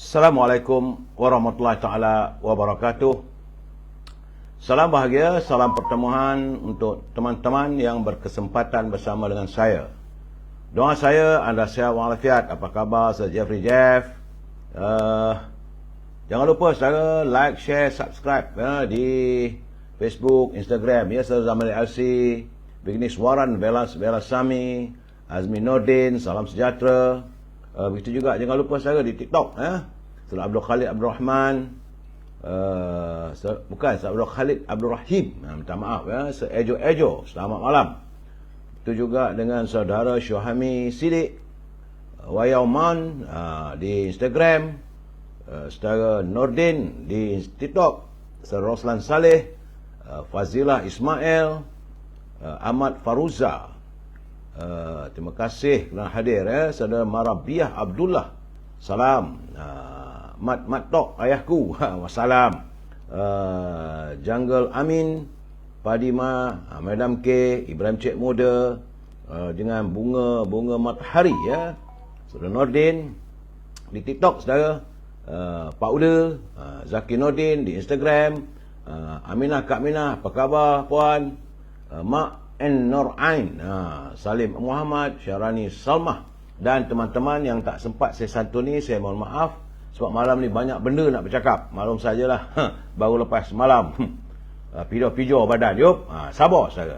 Assalamualaikum warahmatullahi taala wabarakatuh. Salam bahagia, salam pertemuan untuk teman-teman yang berkesempatan bersama dengan saya. Doa saya anda sihat walafiat. Apa khabar Sir Jeffrey Jeff? Jangan lupa saudara like, share, subscribe di Facebook, Instagram ya, Sir Zamali LC, Bignis Waran, Velasami, Azmi Nordin, salam sejahtera. Begitu juga jangan lupa saya di TikTok Sir Abdul Khalid Abdul Rahman, bukan Sir Abdul Khalid Abdul Rahim, minta maaf Sir Ejo, selamat malam. Itu juga dengan saudara Syuhami Sidik Wayauman di Instagram, saudara Nordin di TikTok, Sir Roslan Saleh, Fazilah Ismail, Ahmad Faruza. Terima kasih kerana hadir saudara Marabiah Abdullah, salam. Mat Tok ayahku, wassalam. Jungle Amin, Padima, Madam K, Ibrahim Cik Muda, dengan bunga matahari saudara Nordin di TikTok, saudara Pak Uda, Zaki Nordin di Instagram, Aminah Kak Aminah, apa khabar puan? Mak Nur Ain, Salim Muhammad, Syarani Salmah, dan teman-teman yang tak sempat saya santuni, saya mohon maaf sebab malam ni banyak benda nak bercakap. Maklum sajalah, baru lepas malam pijo badan. Sabar saudara.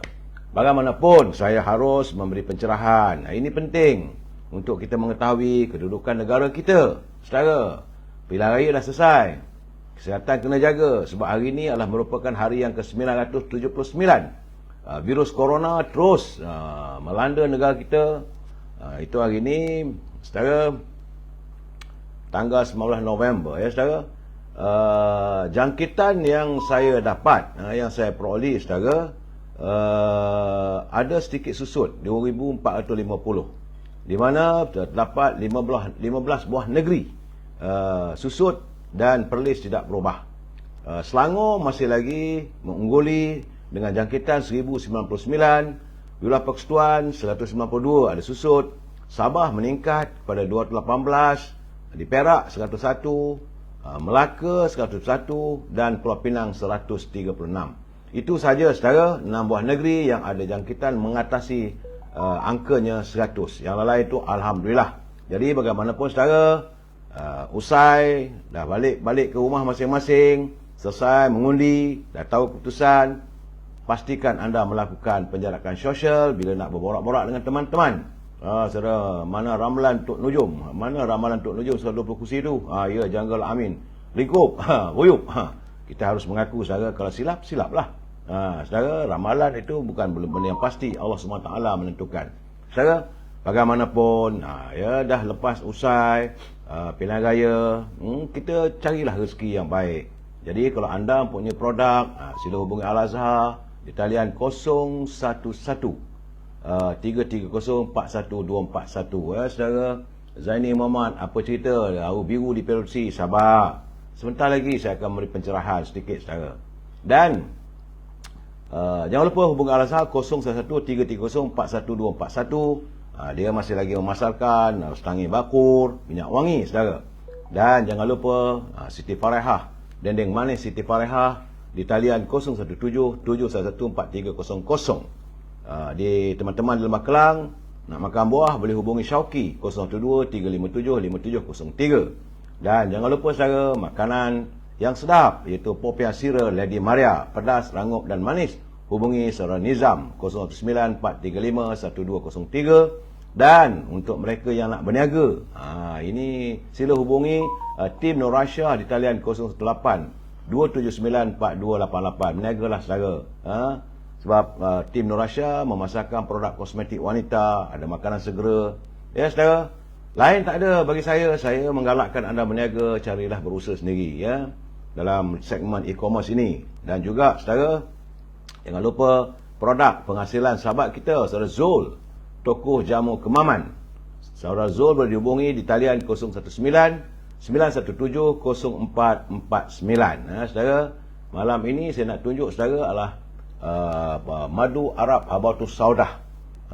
Bagaimanapun saya harus memberi pencerahan. Ini penting untuk kita mengetahui kedudukan negara kita. Saudara, pilihan raya dah selesai. Kesihatan kena jaga sebab hari ini adalah merupakan hari yang ke-979. Virus corona terus melanda negara kita. Itu hari ini, saudara, tanggal 19 November saudara. Jangkitan yang saya dapat, yang saya peroleh, saudara, ada sedikit susut 2,450, di mana terdapat 15 buah negeri susut dan Perlis tidak berubah. Selangor masih lagi mengungguli dengan jangkitan 1099, Wilayah Persekutuan 192 ada susut, Sabah meningkat kepada 218, di Perak 101, Melaka 101 dan Pulau Pinang 136. Itu saja saudara, 6 buah negeri yang ada jangkitan mengatasi angkanya 100. Yang lain itu alhamdulillah. Jadi bagaimanapun saudara, usai dah balik ke rumah masing-masing, selesai mengundi, dah tahu keputusan, pastikan anda melakukan penjarakan sosial bila nak berborak-borak dengan teman-teman. Saudara, mana ramalan Tok Nujum? Mana ramalan Tok Nujum 120 kursi tu? Ya, Jungle Amin. Lingkup, Wuyup. Kita harus mengaku saudara, kalau silap, silaplah. Saudara, ramalan itu bukan benda yang pasti. Allah SWT menentukan. Saudara, bagaimanapun, dah lepas usai pilihan raya, kita carilah rezeki yang baik. Jadi kalau anda punya produk, sila hubungi Al-Azhar di talian 011 330 41241 saudara. Zaini Muhammad, apa cerita? Aru biru di Perusi, sabar. Sebentar lagi saya akan beri pencerahan sedikit saudara. Dan jangan lupa hubungi Al-Azhar 011 330 41241. Dia masih lagi memasarkan setangi bakur, minyak wangi saudara. Dan jangan lupa Siti Farehah, dendeng manis Siti Farehah di talian 017-711-4300. Di teman-teman di Lembah Kelang nak makan buah boleh hubungi Syauki 012-357-5703. Dan jangan lupa saudara, makanan yang sedap iaitu popiah sira Lady Maria, pedas, rangup dan manis, hubungi saudara Nizam 009-435-1203. Dan untuk mereka yang nak berniaga, ini sila hubungi tim Nur Rasha di talian 018-279-4288. Berniagalah saudara. Sebab tim Nur Rasha memasarkan produk kosmetik wanita, ada makanan segera. Ya saudara, lain tak ada bagi saya. Saya menggalakkan anda berniaga, carilah berusaha sendiri dalam segmen e-commerce ini. Dan juga saudara, jangan lupa produk penghasilan sahabat kita, saudara Zul, tokoh jamu Kemaman. Saudara Zul boleh dihubungi di talian 019-917-0449. Saudara, malam ini saya nak tunjuk saudara adalah madu Arab Habatus Saudah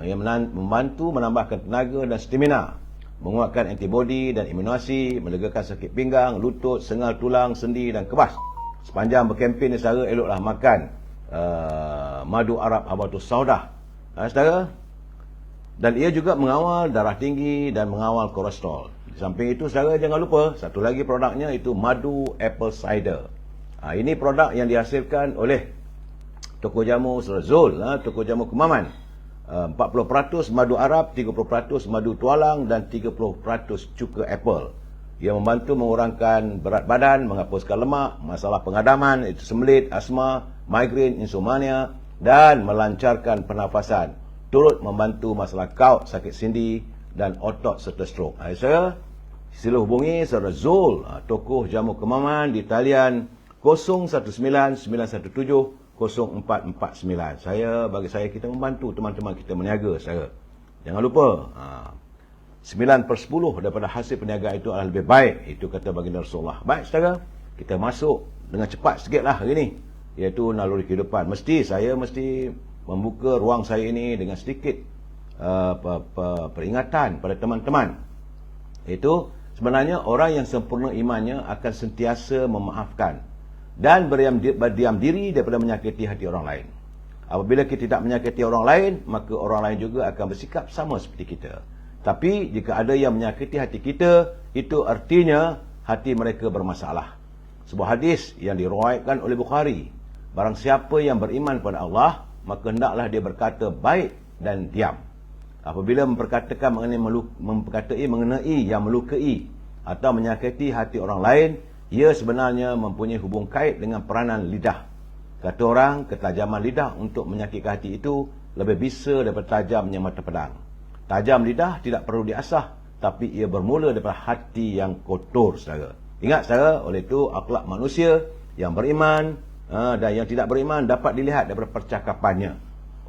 yang membantu menambahkan tenaga dan stamina menguatkan antibodi dan imunisasi, melegakan sakit pinggang, lutut, sengal tulang, sendi dan kebas. Sepanjang berkempen ni saudara, eloklah makan madu Arab habatus saudah. Saudara, dan ia juga mengawal darah tinggi dan mengawal kolesterol. Di samping itu, saudara jangan lupa, satu lagi produknya itu madu apple cider. Ini produk yang dihasilkan oleh toko jamu Zul, toko jamu Kemaman. 40% madu Arab, 30% madu tualang dan 30% cuka apple. Ia membantu mengurangkan berat badan, menghapuskan lemak, masalah pengadaman, itu sembelit, asma, migrain, insomnia dan melancarkan pernafasan. Turut membantu masalah gout, sakit sendi dan otot serta strok. Saya sila hubungi saudara Zul, tokoh jamu Kemaman di talian 0199170449. Bagi saya kita membantu teman-teman kita meniaga, saudara. Jangan lupa 9/10 daripada hasil perniagaan itu adalah lebih baik. Itu kata baginda Rasulullah. Baik, saudara, kita masuk dengan cepat sikitlah hari ini, iaitu naluri kehidupan. Saya mesti membuka ruang saya ini dengan sedikit peringatan pada teman-teman. Itu sebenarnya orang yang sempurna imannya akan sentiasa memaafkan dan berdiam diri daripada menyakiti hati orang lain. Apabila kita tidak menyakiti orang lain, maka orang lain juga akan bersikap sama seperti kita. Tapi jika ada yang menyakiti hati kita, itu artinya hati mereka bermasalah. Sebuah hadis yang diriwayatkan oleh Bukhari, barang siapa yang beriman pada Allah, maka hendaklah dia berkata baik dan diam. Apabila memperkatakan mengenai yang melukai atau menyakiti hati orang lain, ia sebenarnya mempunyai hubung kait dengan peranan lidah. Kata orang, ketajaman lidah untuk menyakitkan hati itu lebih bisa daripada tajamnya mata pedang. Tajam lidah tidak perlu diasah, tapi ia bermula daripada hati yang kotor, saudara. Ingat, saudara, oleh itu akhlak manusia yang beriman dan yang tidak beriman dapat dilihat daripada percakapannya.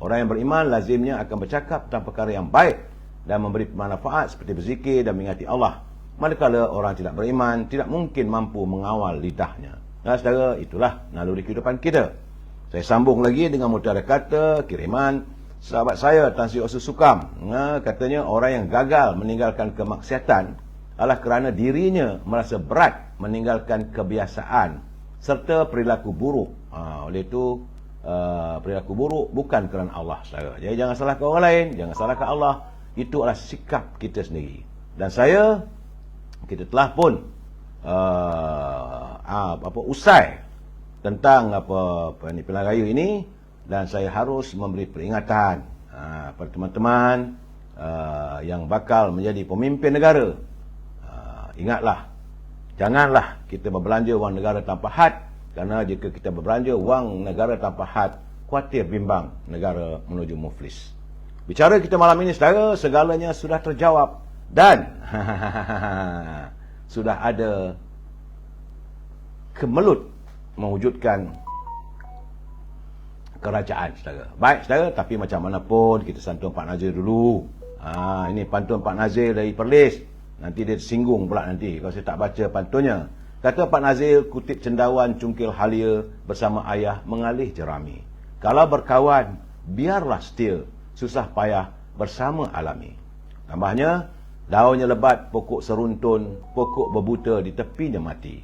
Orang yang beriman lazimnya akan bercakap tentang perkara yang baik dan memberi manfaat seperti berzikir dan mengingati Allah. Manakala orang tidak beriman, tidak mungkin mampu mengawal lidahnya. Saudara, itulah naluri kehidupan kita. Saya sambung lagi dengan mutiara kata kiriman sahabat saya Tan Sri Osu Sukam. Katanya orang yang gagal meninggalkan kemaksiatan adalah kerana dirinya merasa berat meninggalkan kebiasaan serta perilaku buruk. Oleh itu perilaku buruk bukan kerana Allah, saudara. Jadi jangan salahkan orang lain, jangan salahkan Allah. Itu adalah sikap kita sendiri. Dan kita telah pun usai tentang pilihan raya ini, dan saya harus memberi peringatan pada teman-teman yang bakal menjadi pemimpin negara. Ingatlah, janganlah kita berbelanja wang negara tanpa had, kerana jika kita berbelanja wang negara tanpa had, khawatir bimbang negara menuju muflis. Bicara kita malam ini, saudara, segalanya sudah terjawab dan sudah ada kemelut mewujudkan kerajaan, saudara. Baik, saudara, tapi macam mana pun kita santun Pak Nazir dulu. Ini pantun Pak Nazir dari Perlis. Nanti dia singgung pula nanti kalau saya tak baca pantunnya. Kata Pak Nazir, kutip cendawan cungkil halia bersama ayah mengalih jerami. Kalau berkawan, biarlah setia, susah payah bersama alami. Tambahnya, daunnya lebat, pokok seruntun, pokok berbuta di tepinya mati.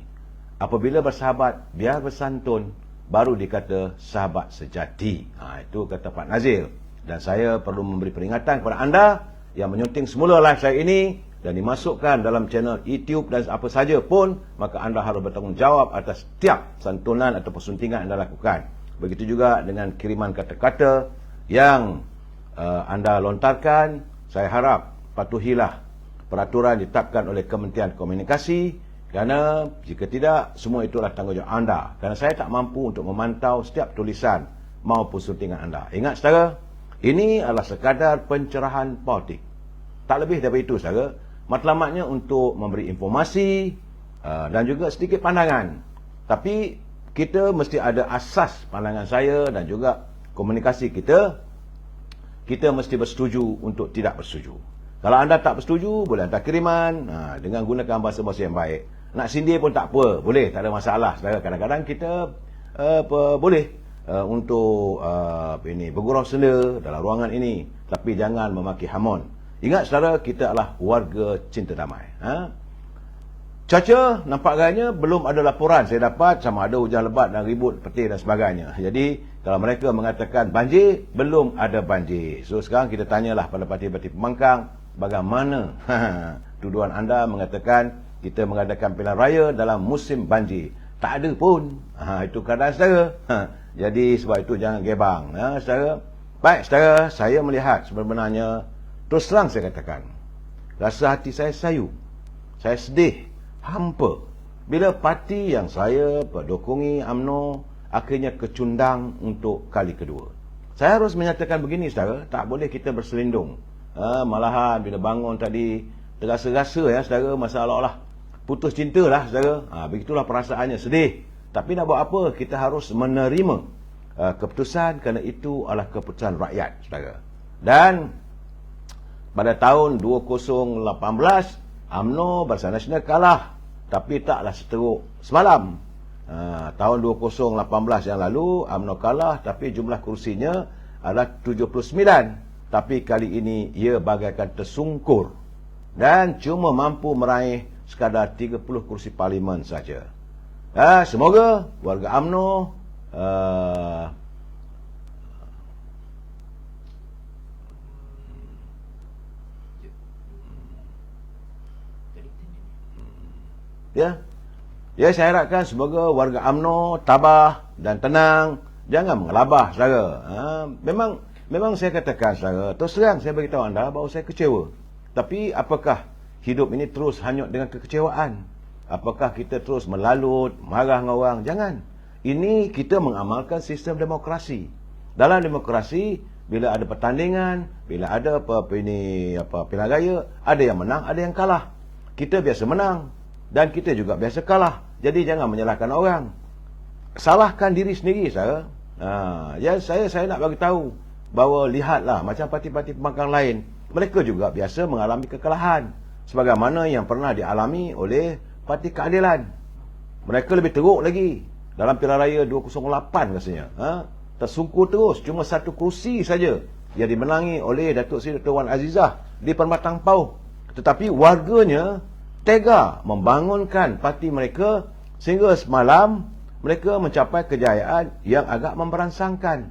Apabila bersahabat, biar bersantun, baru dikata sahabat sejati. Itu kata Pak Nazir. Dan saya perlu memberi peringatan kepada anda yang menyunting semula live saya ini dan dimasukkan dalam channel YouTube dan apa saja pun, maka anda harus bertanggungjawab atas setiap santunan atau persuntingan anda lakukan. Begitu juga dengan kiriman kata-kata yang anda lontarkan. Saya harap patuhilah peraturan ditetapkan oleh Kementerian Komunikasi, kerana jika tidak, semua itulah tanggungjawab anda. Kerana saya tak mampu untuk memantau setiap tulisan maupun suntingan anda. Ingat, saudara, ini adalah sekadar pencerahan politik. Tak lebih daripada itu, saudara. Matlamatnya untuk memberi informasi dan juga sedikit pandangan. Tapi kita mesti ada asas pandangan saya dan juga komunikasi kita. Kita mesti bersetuju untuk tidak bersetuju. Kalau anda tak bersetuju, boleh hantar kiriman dengan gunakan bahasa-bahasa yang baik. Nak sindir pun tak apa, boleh, tak ada masalah. Kadang-kadang kita boleh untuk bergurau senda dalam ruangan ini, tapi jangan memaki hamon. Ingat saudara, kita adalah warga cinta damai. Cuaca nampak agaknya belum ada laporan saya dapat sama ada hujan lebat dan ribut petir dan sebagainya. Jadi kalau mereka mengatakan banjir, belum ada banjir. So sekarang kita tanyalah pada parti-parti pembangkang, bagaimana tuduhan anda mengatakan kita mengadakan pilihan raya dalam musim banjir? Tak ada pun. Itu keadaan saudara. Jadi sebab itu jangan gebang. Saudara. Baik saudara, saya melihat sebenarnya, terus terang saya katakan, rasa hati saya sayu. Saya sedih, hampa bila parti yang saya berdokongi, UMNO, akhirnya kecundang untuk kali kedua. Saya harus menyatakan begini saudara, tak boleh kita berselindung. Malahan bila bangun tadi terasa-rasa saudara, masalah putus cinta lah saudara. Begitulah perasaannya, sedih. Tapi nak buat apa? Kita harus menerima keputusan, kerana itu adalah keputusan rakyat saudara. Dan pada tahun 2018 UMNO Barisan Nasional kalah, tapi taklah seteruk semalam. Tahun 2018 yang lalu UMNO kalah, tapi jumlah kursinya adalah 79. Tapi kali ini ia bagaikan tersungkur dan cuma mampu meraih sekadar 30 kursi parlimen saja. Semoga warga UMNO saya harapkan semoga warga UMNO tabah dan tenang, jangan mengelabah saudara. Memang saya katakan saudara, terus terang saya beritahu anda bahawa saya kecewa. Tapi apakah hidup ini terus hanyut dengan kekecewaan? Apakah kita terus melalut, marah dengan orang? Jangan. Ini kita mengamalkan sistem demokrasi. Dalam demokrasi, bila ada pertandingan, bila ada pilihan raya, ada yang menang, ada yang kalah. Kita biasa menang dan kita juga biasa kalah. Jadi jangan menyalahkan orang. Salahkan diri sendiri saudara. Saya nak bagi tahu bahawa lihatlah macam parti-parti pembangkang lain, mereka juga biasa mengalami kekalahan sebagaimana yang pernah dialami oleh Parti Keadilan. Mereka lebih teruk lagi. Dalam pilihan raya 208 rasanya, tersungkur terus, cuma satu kursi saja yang dimenangi oleh Datuk Seri Dr. Wan Azizah di Permatang Pauh. Tetapi warganya tega membangunkan parti mereka sehingga semalam mereka mencapai kejayaan yang agak memberansangkan.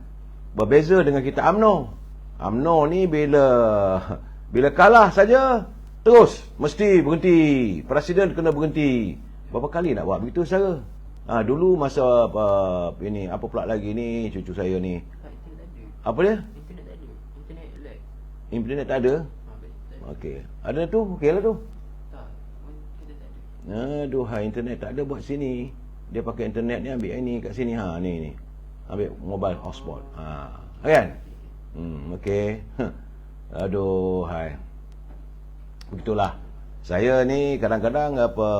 Berbeza dengan kita UMNO. UMNO ni bila kalah saja terus mesti berhenti. Presiden kena berhenti. Berapa kali nak buat begitu saudara? Dulu masa apa pula lagi ni cucu saya ni. Apa dia? Internet tak ada. Internet lag. Internet tak ada? Okey. Ada tu? Okeylah tu. Tak. Internet tak ada. Aduhai, internet tak ada buat sini. Dia pakai internet ni, ambil ini kat sini. Ni. Ambil mobile hotspot. Kan? Okey. Aduhai. Begitulah. Saya ni kadang-kadang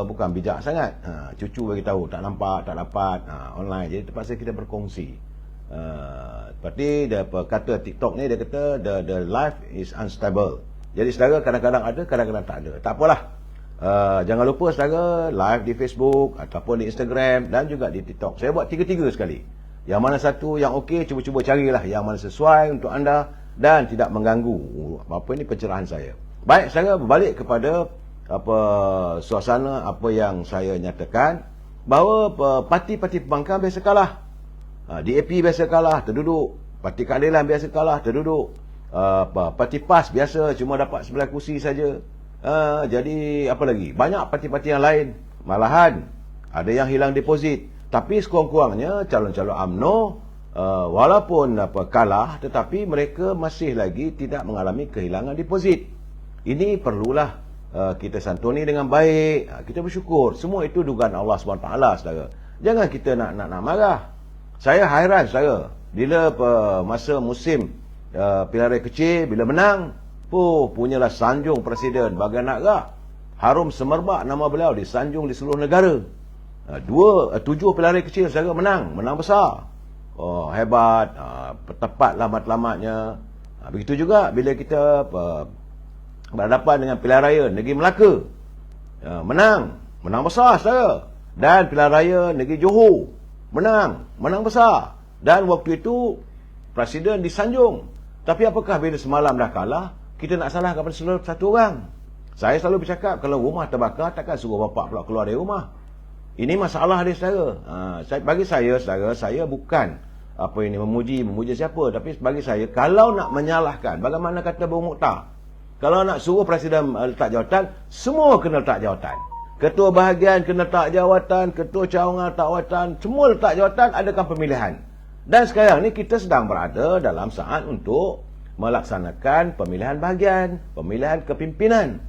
bukan bijak sangat. Cucu bagi tahu tak nampak, tak dapat online. Jadi terpaksa kita berkongsi. Seperti dia kata TikTok ni, dia kata the life is unstable. Jadi saudara kadang-kadang ada, kadang-kadang tak ada. Tak apalah. Jangan lupa saudara live di Facebook ataupun di Instagram dan juga di TikTok. Saya buat tiga-tiga sekali. Yang mana satu yang okey, cuba-cuba carilah yang mana sesuai untuk anda dan tidak mengganggu ini pencerahan saya. Baik, saya berbalik kepada suasana apa yang saya nyatakan, bahawa parti-parti pembangkang biasa kalah. DAP biasa kalah, terduduk. Parti Keadilan biasa kalah, terduduk. Parti PAS biasa cuma dapat 11 kursi saja. Jadi apa lagi? Banyak parti-parti yang lain. Malahan ada yang hilang deposit. Tapi sekurang-kurangnya calon-calon UMNO walaupun kalah, tetapi mereka masih lagi tidak mengalami kehilangan deposit. Ini perlulah kita santuni dengan baik. Kita bersyukur. Semua itu dugaan Allah SWT, saudara. Jangan kita nak marah. Saya hairan saudara, bila masa musim pilihan raya kecil, bila menang, punyalah sanjung presiden bagai nak gak. Harum semerbak nama beliau disanjung di seluruh negara. 7 pilihan raya kecil saudara menang besar. Hebat, tepat lamat-lamatnya. Begitu juga bila kita berhadapan dengan pilihan raya Negeri Melaka, menang besar saudara. Dan pilihan raya Negeri Johor, menang besar. Dan waktu itu presiden disanjung. Tapi apakah bila semalam dah kalah, kita nak salah kepada satu orang. Saya selalu bercakap, kalau rumah terbakar, takkan suruh bapak pula keluar dari rumah. Ini masalah dia, saudara. Bagi saya, saudara, saya bukan memuji siapa. Tapi bagi saya, kalau nak menyalahkan, bagaimana kata Bung Mokhtar, kalau nak suruh Presiden letak jawatan, semua kena letak jawatan. Ketua bahagian kena letak jawatan, ketua cawangan letak jawatan, semua letak jawatan, adakan pemilihan. Dan sekarang ni kita sedang berada dalam saat untuk melaksanakan pemilihan bahagian, pemilihan kepimpinan.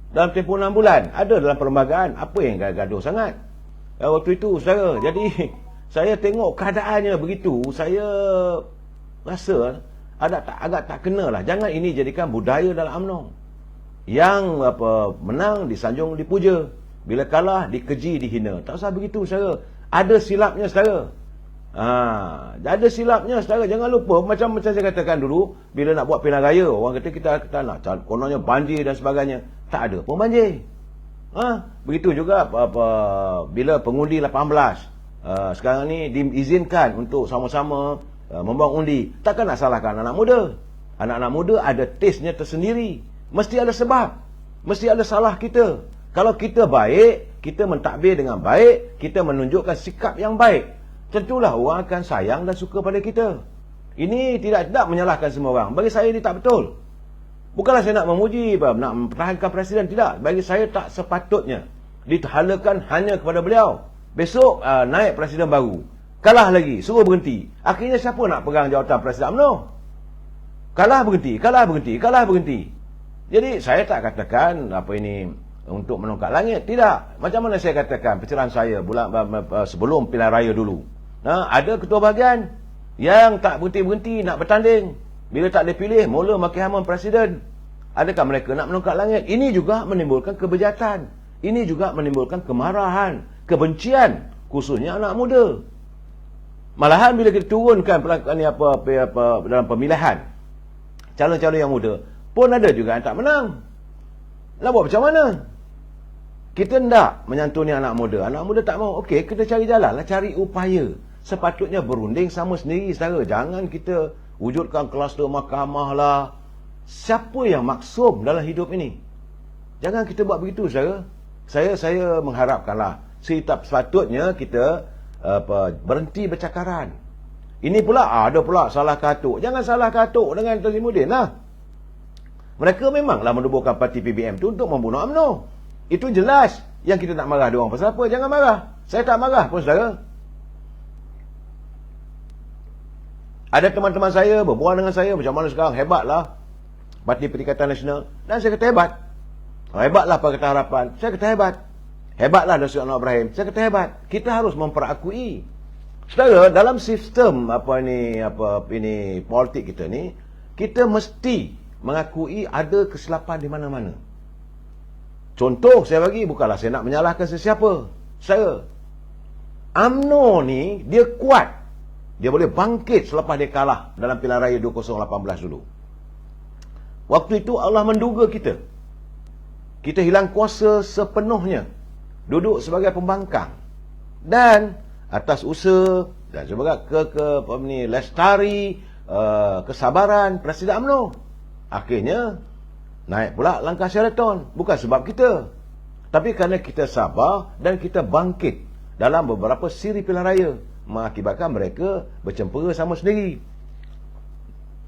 Dalam tempoh 6 bulan, ada dalam perlembagaan, apa yang gaduh sangat? Waktu itu, saudara, jadi saya tengok keadaannya begitu, saya rasa agak tak kena lah. Jangan ini jadikan budaya dalam UMNO. Yang menang disanjung dipuja, bila kalah dikeji dihina. Tak usah begitu, saudara. Ada silapnya, saudara. Ada silapnya, saudara. Jangan lupa, macam saya katakan dulu, bila nak buat pilihan raya, orang kata kita nak kononnya banjir dan sebagainya. Tak ada pun banjir. Begitu juga bila pengundi 18 sekarang ni diizinkan untuk sama-sama membuang undi. Takkan nak salahkan anak muda. Anak-anak muda ada taste-nya tersendiri. Mesti ada sebab. Mesti ada salah kita. Kalau kita baik, kita mentadbir dengan baik, kita menunjukkan sikap yang baik, tentulah orang akan sayang dan suka pada kita. Ini tidak menyalahkan semua orang. Bagi saya ini tak betul. Bukanlah saya nak memuji, nak mempertahankan Presiden. Tidak. Bagi saya tak sepatutnya dihalakan hanya kepada beliau. Besok naik Presiden baru, kalah lagi, suruh berhenti. Akhirnya siapa nak pegang jawatan Presiden UMNO? Kalah berhenti. Jadi saya tak katakan untuk menongkak langit. Tidak. Macam mana saya katakan pencerahan saya sebelum pilihan raya dulu. Ada ketua bahagian yang tak berhenti-berhenti nak bertanding. Bila tak dipilih, mula maki hamun Presiden. Adakah mereka nak menongkak langit? Ini juga menimbulkan kebejatan. Ini juga menimbulkan kemarahan, kebencian, khususnya anak muda. Malahan bila kita turunkan pelakon dalam pemilihan, calon-calon yang muda, pun ada juga yang tak menang. Nak buat macam mana? Kita hendak menyantuni anak muda. Anak muda tak mau. Okey, kita cari jalan lah, cari upaya. Sepatutnya berunding sama sendiri, saudara. Jangan kita wujudkan kluster mahkamah lah. Siapa yang maksum dalam hidup ini? Jangan kita buat begitu, saudara. Saya mengharapkanlah, sepatutnya kita berhenti bercakaran. Ini pula ada pula salah katuk. Jangan salah katuk dengan Tan Sri Muhyiddin lah. Mereka memanglah menubuhkan parti PBM tu untuk membunuh UMNO. Itu jelas. Yang kita nak marah diorang pasal apa? Jangan marah. Saya tak marah pun, saudara. Ada teman-teman saya berbual dengan saya, macam mana sekarang, hebatlah Parti Perikatan Nasional. Dan saya kata hebat. Hebatlah Pakatan Harapan. Saya kata hebat. Hebatlah Datuk Anwar Ibrahim. Saya kata hebat. Kita harus memperakui. Saudara, dalam sistem politik kita ni, kita mesti mengakui ada kesilapan di mana-mana. Contoh saya bagi, bukanlah saya nak menyalahkan sesiapa. Saya, UMNO ni dia kuat. Dia boleh bangkit selepas dia kalah dalam pilihan raya 2018 dulu. Waktu itu Allah menduga kita. Kita hilang kuasa sepenuhnya. Duduk sebagai pembangkang. Dan atas usaha dan sebagai lestari kesabaran Presiden UMNO, akhirnya naik pula langkah Sheraton. Bukan sebab kita, tapi kerana kita sabar dan kita bangkit dalam beberapa siri pilihan raya, mengakibatkan mereka bercempera sama sendiri.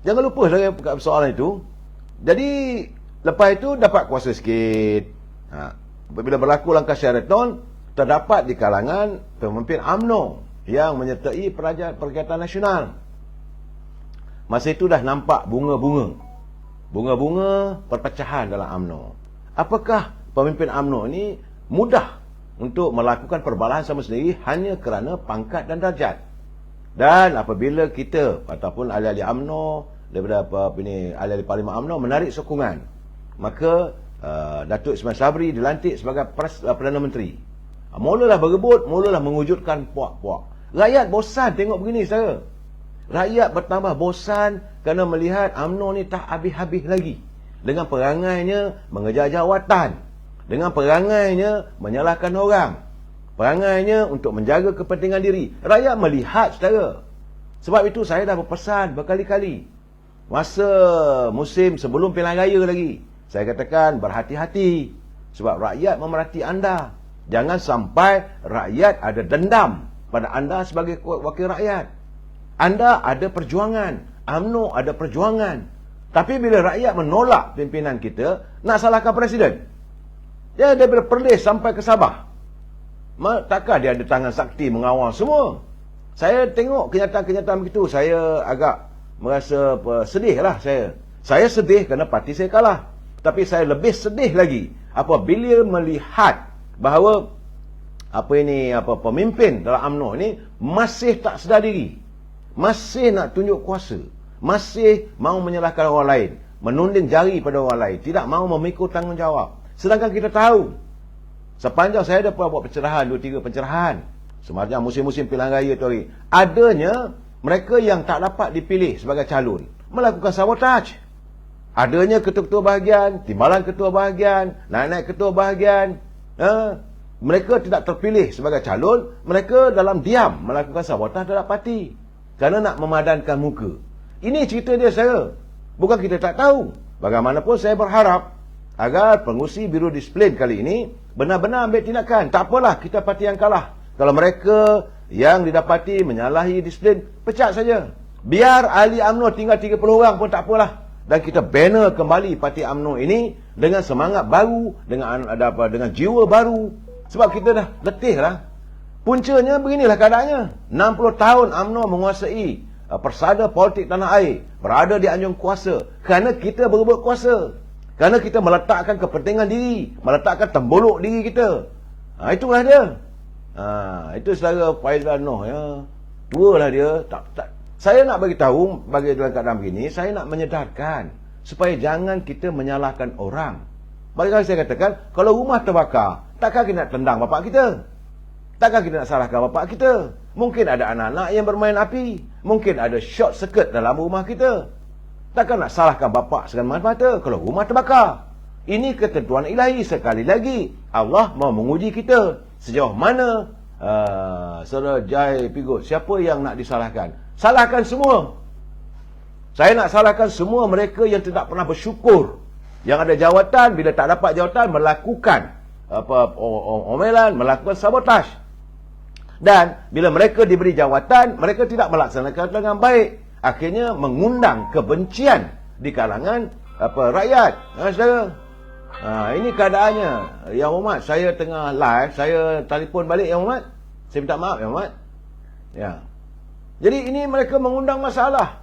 Jangan lupa saya soalan itu. Jadi lepas itu dapat kuasa sikit. Bila berlaku langkah Sheraton, terdapat di kalangan pemimpin UMNO yang menyertai Perikatan Nasional. Masa itu dah nampak bunga-bunga perpecahan dalam UMNO. Apakah pemimpin UMNO ini mudah untuk melakukan perbalahan sama sendiri hanya kerana pangkat dan darjat? Dan apabila kita ataupun ahli-ahli UMNO daripada ahli-ahli Parlimen UMNO menarik sokongan, maka Datuk Ismail Sabri dilantik sebagai Perdana Menteri. Mulalah berebut, mulalah mewujudkan puak-puak. Rakyat bosan tengok begini, saudara. Rakyat bertambah bosan kerana melihat UMNO ni tak habis-habis lagi. Dengan perangainya mengejar jawatan, dengan perangainya menyalahkan orang, perangainya untuk menjaga kepentingan diri. Rakyat melihat, saudara. Sebab itu saya dah berpesan berkali-kali. masa musim sebelum pilihan raya lagi, saya katakan berhati-hati. Sebab rakyat memerhati anda. Jangan sampai rakyat ada dendam pada anda sebagai wakil rakyat. Anda ada perjuangan, UMNO ada perjuangan. Tapi bila rakyat menolak pimpinan kita, nak salahkan Presiden. Dia daripada Perlis sampai ke Sabah, takkan dia ada tangan sakti mengawal semua. Saya tengok kenyataan-kenyataan begitu, saya agak merasa sedih lah saya. Saya sedih kerana parti saya kalah. Tapi saya lebih sedih lagi apabila melihat bahawa pemimpin dalam UMNO ini masih tak sedar diri, masih nak tunjuk kuasa, masih mahu menyalahkan orang lain, menunding jari pada orang lain, tidak mahu memikul tanggungjawab. Sedangkan kita tahu, sepanjang saya ada buat pencerahan, 2-3 pencerahan sepanjang musim-musim pilihan raya tu hari, adanya mereka yang tak dapat dipilih sebagai calon melakukan sabotaj. Adanya ketua-ketua bahagian, timbalan ketua bahagian, naik-naik ketua bahagian, mereka tidak terpilih sebagai calon, mereka dalam diam melakukan sabotaj terhadap parti kerana nak memadankan muka. Ini cerita dia saya, bukan kita tak tahu. Bagaimanapun saya berharap agar pengurusi Biro Disiplin kali ini benar-benar ambil tindakan. Tak apalah kita parti yang kalah. Kalau mereka yang didapati menyalahi disiplin, pecat saja. Biar ahli UMNO tinggal 30 orang pun tak apalah. Dan kita banner kembali parti UMNO ini dengan semangat baru, dengan jiwa baru. Sebab kita dah letih lah. Puncanya beginilah keadaannya. 60 tahun UMNO menguasai persada politik tanah air, berada di anjung kuasa kerana kita berebut kuasa, kerana kita meletakkan kepentingan diri, meletakkan tembolok diri kita. Itulah dia. Itu saudara Faizal Noh ya. Tua lah dia. Saya nak bagi tahu, bagi dalam keadaan begini, saya nak menyedarkan supaya jangan kita menyalahkan orang. Bagi saya katakan, kalau rumah terbakar, takkan kita nak tendang bapak kita? Takkan kita nak salahkan bapak kita? Mungkin ada anak-anak yang bermain api, mungkin ada short circuit dalam rumah kita. Takkan nak salahkan bapak segala mata kalau rumah terbakar. Ini ketentuan ilahi. Sekali lagi, Allah mau menguji kita sejauh mana Saudara Jai Pigut, siapa yang nak disalahkan? Salahkan semua. Saya nak salahkan semua mereka yang tidak pernah bersyukur, yang ada jawatan, bila tak dapat jawatan melakukan omelan, melakukan sabotaj. Dan bila mereka diberi jawatan, mereka tidak melaksanakan dengan baik, akhirnya mengundang kebencian di kalangan rakyat. Saudara, ini keadaannya. Yang Muhammad, saya tengah live, saya telefon balik Yang Muhammad. Saya minta maaf Yang Muhammad. Ya. Jadi ini mereka mengundang masalah.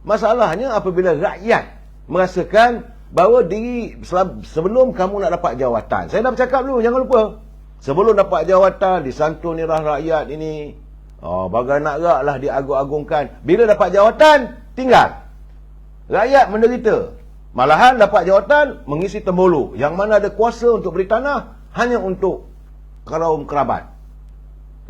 Masalahnya apabila rakyat merasakan bahawa diri sebelum kamu nak dapat jawatan. Saya dah bercakap dulu, jangan lupa. Sebelum dapat jawatan, disantun nirah rakyat ini, bagai nak lah diagung-agungkan. Bila dapat jawatan, tinggal. Rakyat menderita. Malahan dapat jawatan, mengisi tembolo. Yang mana ada kuasa untuk beri tanah, hanya untuk kaum kerabat.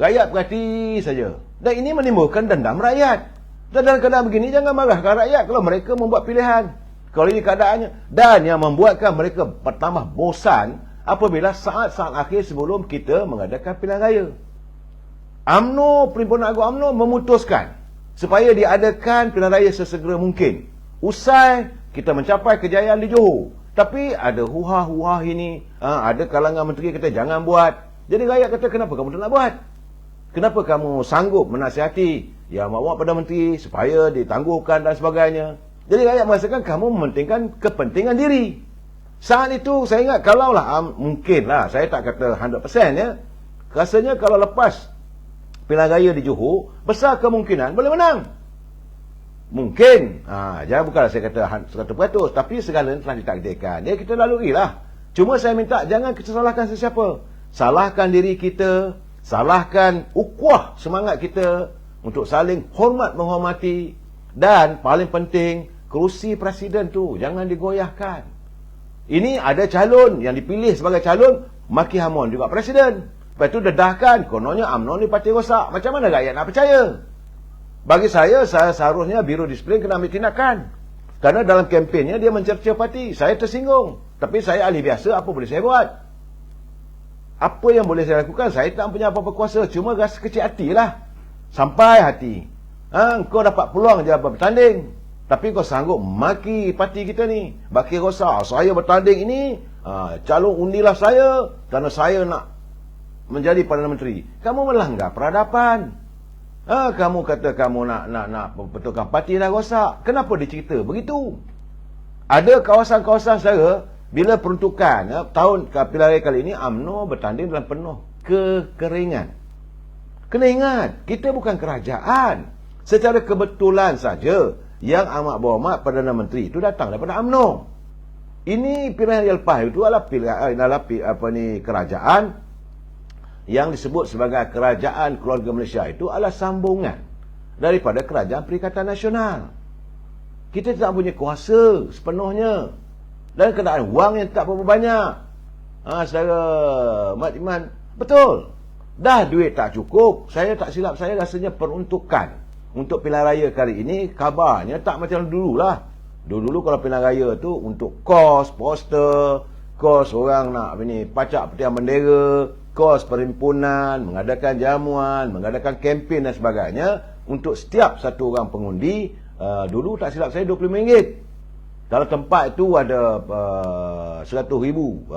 Rakyat berhati saja. Dan ini menimbulkan dendam rakyat. Dan dalam keadaan begini, jangan marahkan rakyat kalau mereka membuat pilihan. Kalau ini keadaannya. Dan yang membuatkan mereka bertambah bosan apabila saat-saat akhir sebelum kita mengadakan pilihan raya. UMNO, Perhimpunan Agung UMNO memutuskan supaya diadakan pilihan raya sesegera mungkin. Usai kita mencapai kejayaan di Johor. Tapi ada huha-huha ini. Ada kalangan menteri kata jangan buat. Jadi rakyat kata kenapa kamu tak nak buat? Kenapa kamu sanggup menasihati yang awak pada menteri supaya ditangguhkan dan sebagainya? Jadi rakyat merasakan kamu mementingkan kepentingan diri. Saat itu saya ingat kalaulah mungkinlah, saya tak kata 100% ya. Rasanya kalau lepas pilihan raya di Johor, besar kemungkinan boleh menang. Mungkin. Jangan bukanlah saya kata 100%, tapi segalanya telah ditakdirkan. Dia kita laluilah. Cuma saya minta jangan kita salahkan sesiapa. Salahkan diri kita, salahkan ukhuwah semangat kita untuk saling hormat menghormati, dan paling penting kerusi presiden tu jangan digoyahkan. Ini ada calon yang dipilih sebagai calon, maki hamun juga presiden. Lepas tu dedahkan kononnya UMNO ni parti rosak. Macam mana rakyat nak percaya? Bagi saya seharusnya Biro Disiplin kena ambil tindakan. Kerana dalam kempennya dia mencerca parti. Saya tersinggung. Tapi saya ahli biasa, apa boleh saya buat? Apa yang boleh saya lakukan? Saya tak punya apa-apa kuasa. Cuma rasa kecil hati lah. Sampai hati. Kau dapat peluang je bertanding. Tapi kau sanggup maki parti kita ni, baki rosak, saya bertanding ini, calon undilah saya kerana saya nak menjadi Perdana Menteri. Kamu melanggar peradaban. Kamu kata kamu nak betulkan parti dah rosak. Kenapa dicerita begitu? Ada kawasan-kawasan saya, bila peruntukan tahun pilihan raya kali ini, UMNO bertanding dalam penuh kekeringan. Kena ingat, kita bukan kerajaan. Secara kebetulan saja yang amat berhormat Perdana Menteri itu datang daripada UMNO. Ini pilihan yang lepas itu adalah kerajaan yang disebut sebagai Kerajaan Keluarga Malaysia, itu adalah sambungan daripada Kerajaan Perikatan Nasional. Kita tidak punya kuasa sepenuhnya dan keadaan wang yang tak berapa banyak. Secara makluman, betul. Dah duit tak cukup. Saya tak silap saya, rasanya peruntukan untuk pilihan raya kali ini kabarnya tak macam dulu lah. Dulu kalau pilihan raya tu untuk kos poster, kos orang nak pacak petiang bendera, kos perhimpunan, mengadakan jamuan, mengadakan kempen dan sebagainya untuk setiap satu orang pengundi. Dulu tak silap saya RM25. Kalau tempat itu ada 100,000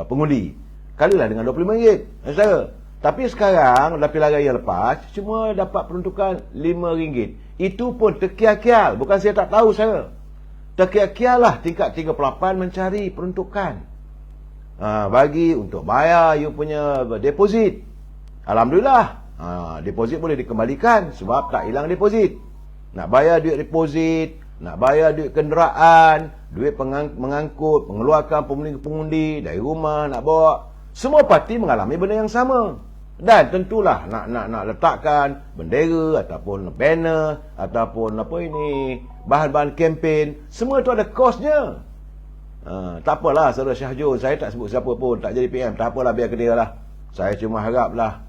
pengundi, kalilah dengan RM25 saya. Tapi sekarang dah pilihan raya lepas, cuma dapat peruntukan RM5. Itu pun terkial-kial. Bukan saya tak tahu saya. Terkial-kial lah tingkat 38 mencari peruntukan. Bagi untuk bayar you punya deposit. Alhamdulillah. Deposit boleh dikembalikan sebab tak hilang deposit. Nak bayar duit deposit, nak bayar duit kenderaan, duit mengangkut, mengeluarkan pengundi dari rumah, nak bawa. Semua parti mengalami benda yang sama. Dan tentulah nak letakkan bendera ataupun banner ataupun bahan-bahan kempen, semua itu ada kosnya. Tak apalah saudara Syahjun, saya tak sebut siapa pun, tak jadi PM, tak apalah, biar ke dia lah. Saya cuma haraplah,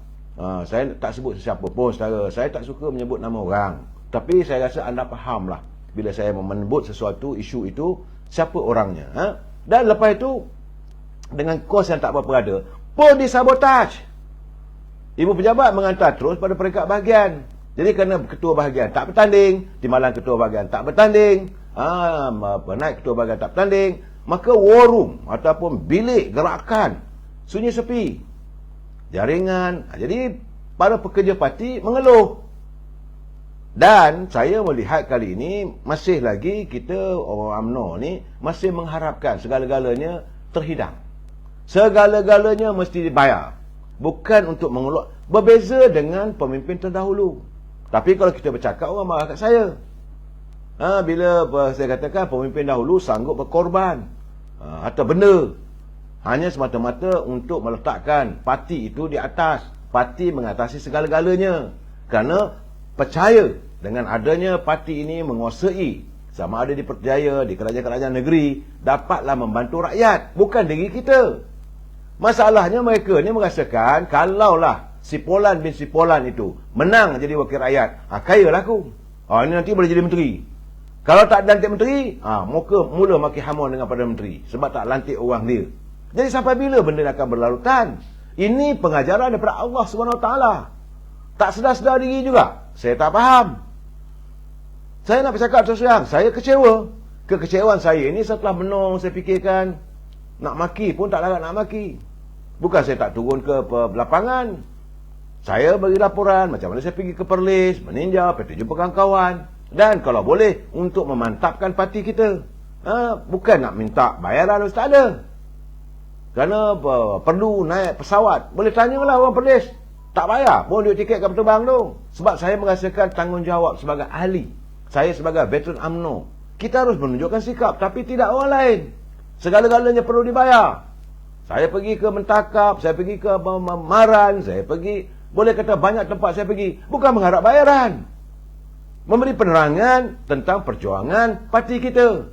saya tak sebut siapa pun saudara, saya tak suka menyebut nama orang. Tapi saya rasa anda fahamlah bila saya menyebut sesuatu isu itu, siapa orangnya. Dan lepas itu, dengan kos yang tak berapa ada, pun disabotaj. Ibu pejabat mengantar terus pada peringkat bahagian. Jadi kerana ketua bahagian tak bertanding, timbalan ketua bahagian tak bertanding, naik ketua bahagian tak bertanding, maka war room ataupun bilik gerakan sunyi sepi. Jaringan. Jadi para pekerja parti mengeluh. Dan saya melihat kali ini masih lagi kita orang UMNO ni masih mengharapkan segala-galanya terhidang. Segala-galanya mesti dibayar. Bukan untuk mengelak. Berbeza dengan pemimpin terdahulu. Tapi kalau kita bercakap, orang marah kat saya. Bila saya katakan pemimpin dahulu sanggup berkorban atau benda hanya semata-mata untuk meletakkan parti itu di atas. Parti mengatasi segala-galanya. Kerana percaya dengan adanya parti ini menguasai, sama ada di Perjaya, di kerajaan-kerajaan negeri, dapatlah membantu rakyat, bukan diri kita. Masalahnya mereka ni merasakan kalaulah si Polan bin si Polan itu menang jadi wakil rakyat, kaya lah aku. Ini nanti boleh jadi menteri. Kalau tak lantik menteri, mula maki hamun dengan Perdana Menteri sebab tak lantik orang dia. Jadi sampai bila benda ni akan berlarutan? Ini pengajaran daripada Allah SWT. Tak sedar-sedar diri juga. Saya tak faham. Saya nak bercakap terus terang, saya kecewa. Kekecewaan saya ini setelah menung, saya fikirkan nak maki pun tak larat nak maki. Bukan saya tak turun ke lapangan. Saya bagi laporan macam mana saya pergi ke Perlis, meninjau, pergi jumpa kawan-kawan. Dan kalau boleh untuk memantapkan parti kita. Bukan nak minta bayaran, tak ada. Kerana perlu naik pesawat. Boleh tanyalah orang Perlis. Tak bayar pun duit tiket kapal terbang tu. Sebab saya merasakan tanggungjawab sebagai ahli. Saya sebagai veteran UMNO. Kita harus menunjukkan sikap, tapi tidak orang lain. Segala-galanya perlu dibayar. Saya pergi ke Mentakap, saya pergi ke Maran, saya pergi, boleh kata banyak tempat saya pergi. Bukan mengharap bayaran. Memberi penerangan tentang perjuangan parti kita.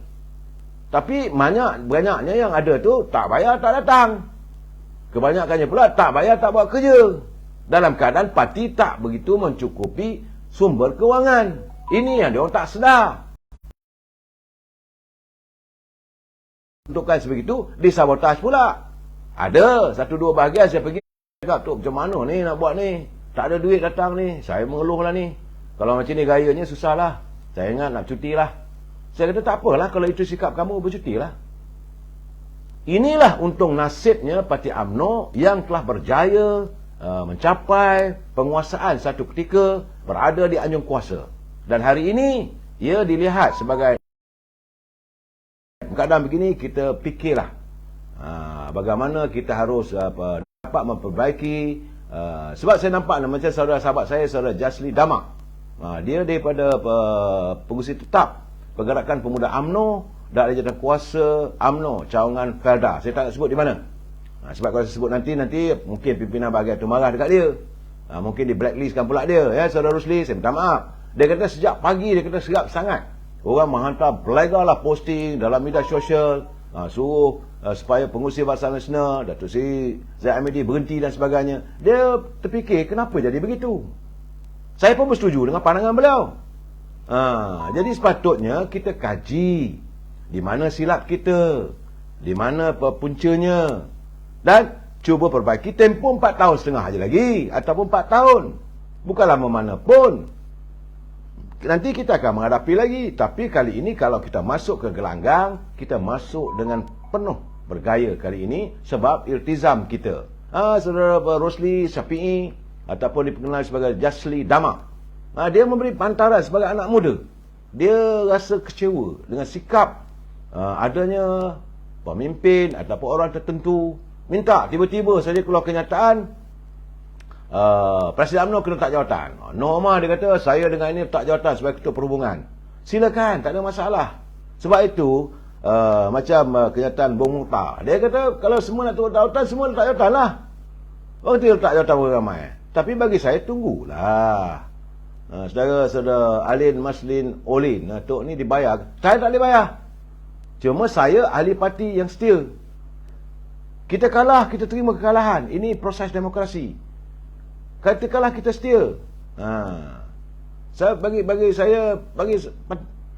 Tapi banyaknya yang ada tu tak bayar, tak datang. Kebanyakannya pula tak bayar, tak buat kerja. Dalam keadaan parti tak begitu mencukupi sumber kewangan. Ini yang diorang tak sedar. Untukkan sebegitu, disabotaj pula. Ada satu dua bahagian saya pergi cakap tu, macam mana ni nak buat ni? Tak ada duit datang ni. Saya mengeluh lah ni. Kalau macam ni gayanya susah lah. Saya ingat nak cuti lah. Saya kata tak apalah, kalau itu sikap kamu, bercutilah. Inilah untung nasibnya Parti UMNO yang telah berjaya mencapai penguasaan satu ketika, berada di anjung kuasa. Dan hari ini ia dilihat sebagai keadaan begini. Kita fikirlah bagaimana kita harus dapat memperbaiki. Sebab saya nampak macam saudara sahabat saya, saudara Jasli Damak, dia daripada pengurusi tetap Pergerakan Pemuda UMNO dan Jabatan Kuasa UMNO Cawangan Felda. Saya tak nak sebut di mana. Sebab kalau saya sebut nanti mungkin pimpinan bahagian tu marah dekat dia. Mungkin di blacklistkan pula dia. Ya, Saudara Rusli, saya minta maaf. Dia kata sejak pagi, dia kata serap sangat. Orang menghantar berlegarlah posting dalam media sosial, suruh supaya pengurusi Barisan Nasional, Datuk Seri Zahid Hamidi berhenti dan sebagainya. Dia terfikir, kenapa jadi begitu? Saya pun bersetuju dengan pandangan beliau. Jadi sepatutnya kita kaji di mana silap kita, di mana puncanya, dan cuba perbaiki. Tempoh 4 tahun setengah aja lagi, ataupun 4 tahun. Bukan lama mana pun. Nanti kita akan menghadapi lagi. Tapi kali ini kalau kita masuk ke gelanggang, kita masuk dengan penuh bergaya kali ini, sebab iltizam kita. Saudara Rosli Syafi'i, ataupun dikenal sebagai Jasli Damak, dia memberi pantaran sebagai anak muda. Dia rasa kecewa dengan sikap adanya pemimpin ataupun orang tertentu minta tiba-tiba saja keluar kenyataan Presiden UMNO kena tak jawatan. Norma dia kata, saya dengan ini tak jawatan sebagai ketua perhubungan. Silakan, tak ada masalah. Sebab itu macam kenyataan Bung Muhtar, dia kata kalau semua nak turun jawatan, semua letak jawatan lah. Orang tu letak jawatan ramai. Tapi bagi saya, tunggulah. Saudara Alin Maslin Olin, Tok ni dibayar. Saya tak boleh bayar. Cuma saya ahli parti yang setia. Kita kalah, kita terima kekalahan. Ini proses demokrasi. Kita kalah, kita setia. Bagi saya,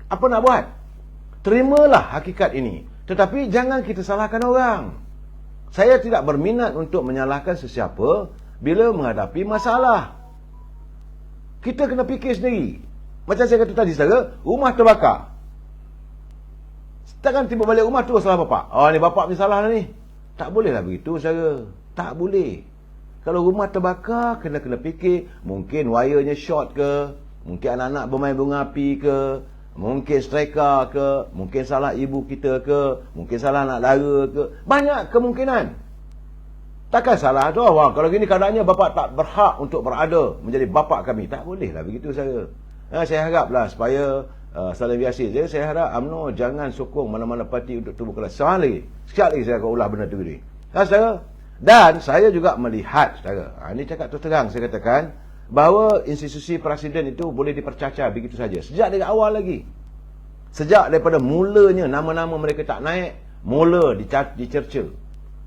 apa nak buat? Terimalah hakikat ini. Tetapi jangan kita salahkan orang. Saya tidak berminat untuk menyalahkan sesiapa bila menghadapi masalah. Kita kena fikir sendiri. Macam saya kata tadi, saudara, rumah terbakar. Takkan tiba balik rumah tu salah bapak. Ni bapak punya salah ni. Tak bolehlah begitu, saudara. Tak boleh. Kalau rumah terbakar, kena fikir. Mungkin wirenya short ke, mungkin anak-anak bermain bunga api ke, mungkin striker ke, mungkin salah ibu kita ke, mungkin salah anak dara ke. Banyak kemungkinan. Takkan salah tu. Kalau gini keadaannya, bapak tak berhak untuk berada menjadi bapak kami. Tak bolehlah begitu, saya. Saya haraplah supaya saling biasa. Jadi saya harap UMNO jangan sokong mana-mana parti untuk tubuh kelas. Sekali lagi saya akan ulah benda tu ni. Saudara. Dan saya juga melihat, saudara, ini cakap terus terang, saya katakan bahawa institusi presiden itu boleh dipercacah begitu saja. Sejak dari awal lagi. Sejak daripada mulanya nama-nama mereka tak naik, mula dicerca.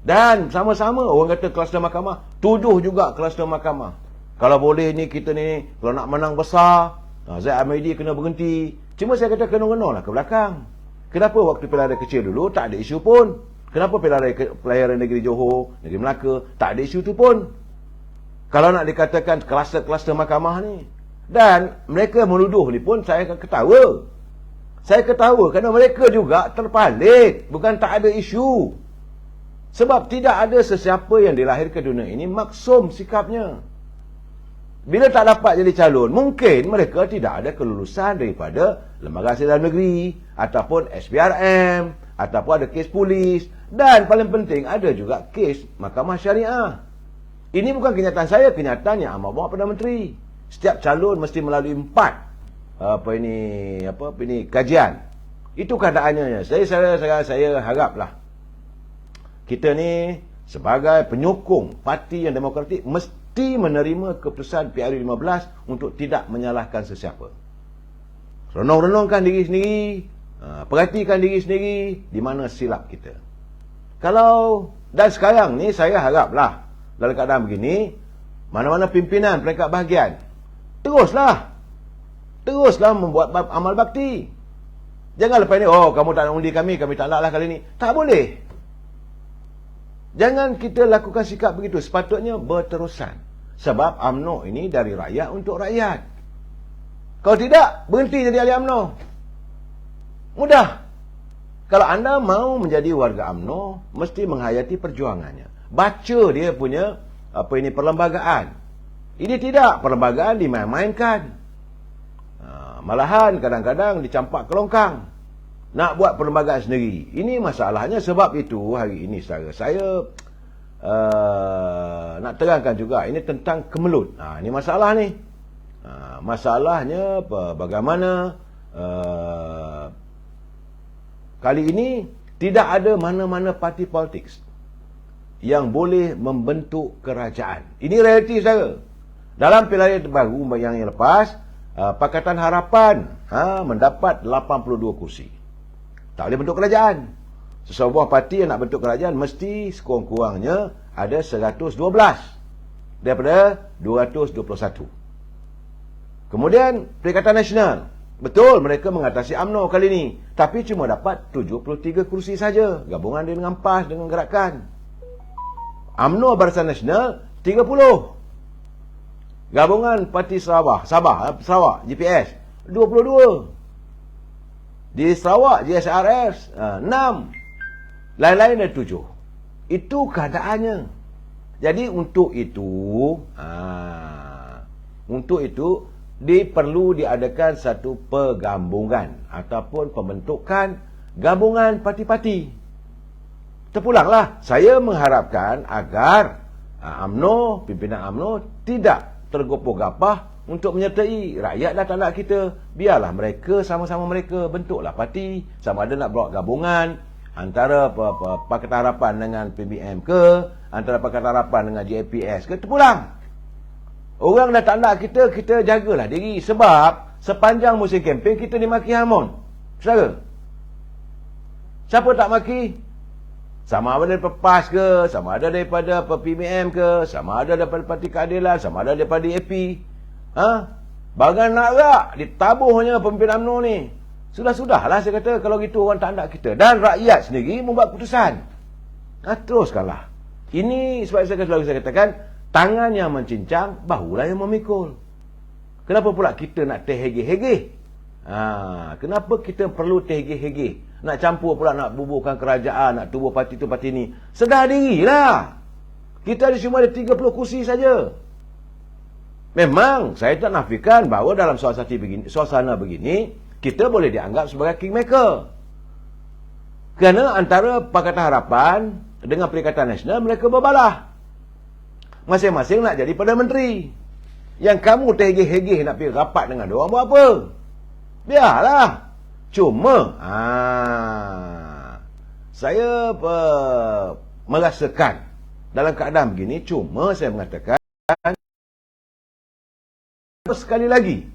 Dan sama-sama orang kata kluster mahkamah, tuduh juga kluster mahkamah. Kalau boleh ni kita ni, kalau nak menang besar, Zahid Hamidi kena berhenti. Cuma saya kata kena-kena lah ke belakang. Kenapa waktu pilihan kecil dulu tak ada isu pun? Kenapa pelayaran negeri Johor, negeri Melaka, tak ada isu tu pun? Kalau nak dikatakan kluster-kluster mahkamah ni. Dan mereka menuduh ni pun saya akan ketawa. Saya ketawa kerana mereka juga terpalit. Bukan tak ada isu. Sebab tidak ada sesiapa yang dilahirkan dunia ini maksum sikapnya. Bila tak dapat jadi calon, mungkin mereka tidak ada kelulusan daripada Lembaga Hasil Dalam Negeri, ataupun SPRM, ataupun ada kes polis. Dan paling penting, ada juga kes Mahkamah Syariah. Ini bukan kenyataan saya, kenyataan yang amat bawa Perdana Menteri. Setiap calon mesti melalui 4 kajian. Itu keadaannya. Saya haraplah kita ni sebagai penyokong parti yang demokratik mesti menerima keputusan PRU15 untuk tidak menyalahkan sesiapa. Renung-renungkan diri sendiri, perhatikan diri sendiri di mana silap kita. Dan sekarang ni saya haraplah dalam keadaan begini, mana-mana pimpinan peringkat bahagian, teruslah membuat amal bakti. Jangan lepas ni, kamu tak nak undi kami tak nak lah kali ni. Tak boleh. Jangan kita lakukan sikap begitu. Sepatutnya berterusan. Sebab UMNO ini dari rakyat untuk rakyat. Kalau tidak, berhenti jadi ahli UMNO. Mudah. Kalau anda mau menjadi warga UMNO, mesti menghayati perjuangannya. Baca dia punya perlembagaan. Ini tidak, perlembagaan dimain-mainkan. Malahan kadang-kadang dicampak ke longkang. Nak buat perlembagaan sendiri. Ini masalahnya, sebab itu hari ini saya nak terangkan juga, ini tentang kemelut. Ini masalah ni. Masalahnya bagaimana kali ini tidak ada mana-mana parti politik yang boleh membentuk kerajaan. Ini realiti saya. Dalam pilihan baru yang lepas, Pakatan Harapan mendapat 82 kursi. Tak boleh bentuk kerajaan. Sesebuah parti yang nak bentuk kerajaan mesti sekurang-kurangnya ada 112 daripada 221. Kemudian Perikatan Nasional, betul mereka mengatasi UMNO kali ini, tapi cuma dapat 73 kursi saja. Gabungan dia dengan PAS, dengan Gerakan. UMNO Barisan Nasional 30. Gabungan Parti Sabah, GPS 22. Di Sarawak GSRS 6. Lain-lain ada 7. Itu keadaannya. Jadi untuk itu perlu diadakan satu pergabungan ataupun pembentukan gabungan parti-parti. Terpulanglah, saya mengharapkan agar UMNO, pimpinan UMNO tidak tergopoh-gapah untuk menyertai rakyat dan tak nak kita. Biarlah mereka, sama-sama mereka bentuklah parti. Sama ada nak buat gabungan antara Pakatan Harapan dengan PBM ke, antara Pakatan Harapan dengan JPS ke, terpulang. Orang dah tak nak kita, kita jagalah diri. Sebab sepanjang musim kempen kita dimaki Harmon. Saudara, siapa tak maki? Sama ada daripada PAS ke, sama ada daripada PBM ke, sama ada daripada Parti Keadilan, sama ada daripada AP. Bagan nak rak ditabuhnya pemimpin UMNO ni. Sudah-sudahlah saya kata, kalau gitu orang tak nak kita. Dan rakyat sendiri membuat keputusan. Teruskanlah. Ini sebab selalu saya katakan, tangan yang mencincang, bahulah yang memikul. Kenapa pula kita nak terhegeh-hegeh? Kenapa kita perlu terhegeh-hegeh? Nak campur pula, nak bubuhkan kerajaan, nak tubuh parti tu parti ni. Sedar dirilah. Kita cuma ada 30 kursi saja. Memang saya tak nafikan bahawa dalam suasana begini kita boleh dianggap sebagai kingmaker. Kerana antara Pakatan Harapan dengan Perikatan Nasional mereka berbalah. Masing-masing nak jadi Perdana Menteri. Yang kamu terhegeh-hegeh nak pergi rapat dengan dia orang buat apa? Biarlah. Cuma saya merasakan dalam keadaan begini, cuma saya mengatakan sekali lagi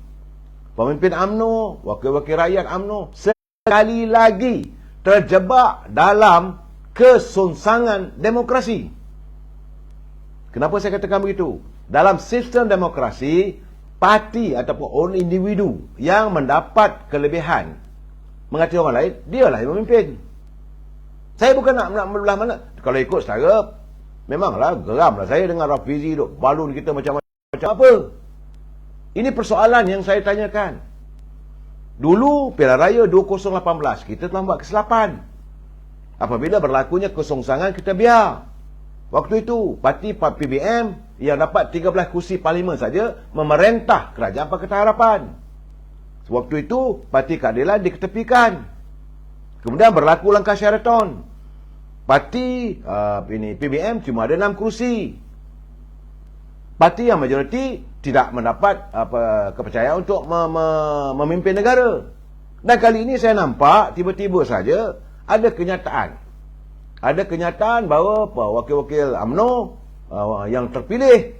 pemimpin UMNO, wakil-wakil rakyat UMNO sekali lagi terjebak dalam kesonsangan demokrasi. Kenapa saya katakan begitu? Dalam sistem demokrasi, parti ataupun orang individu yang mendapat kelebihan mengatakan orang lain, dialah yang memimpin. Saya bukan nak belah mana. Kalau ikut setara, memanglah geramlah saya dengan Rafizi duk balun kita macam-macam apa. Ini persoalan yang saya tanyakan. Dulu Pilihan Raya 2018 kita telah buat kesilapan. Apabila berlakunya kesongsangan, kita biar. Waktu itu parti PBM yang dapat 13 kursi parlimen saja memerintah kerajaan Pakatan Harapan. Waktu itu Parti Keadilan diketepikan. Kemudian berlaku langkah Sheraton. Parti PBM cuma ada 6 kursi. Parti yang majoriti tidak mendapat kepercayaan untuk memimpin negara. Dan kali ini saya nampak tiba-tiba saja ada kenyataan. Ada kenyataan bahawa wakil-wakil UMNO yang terpilih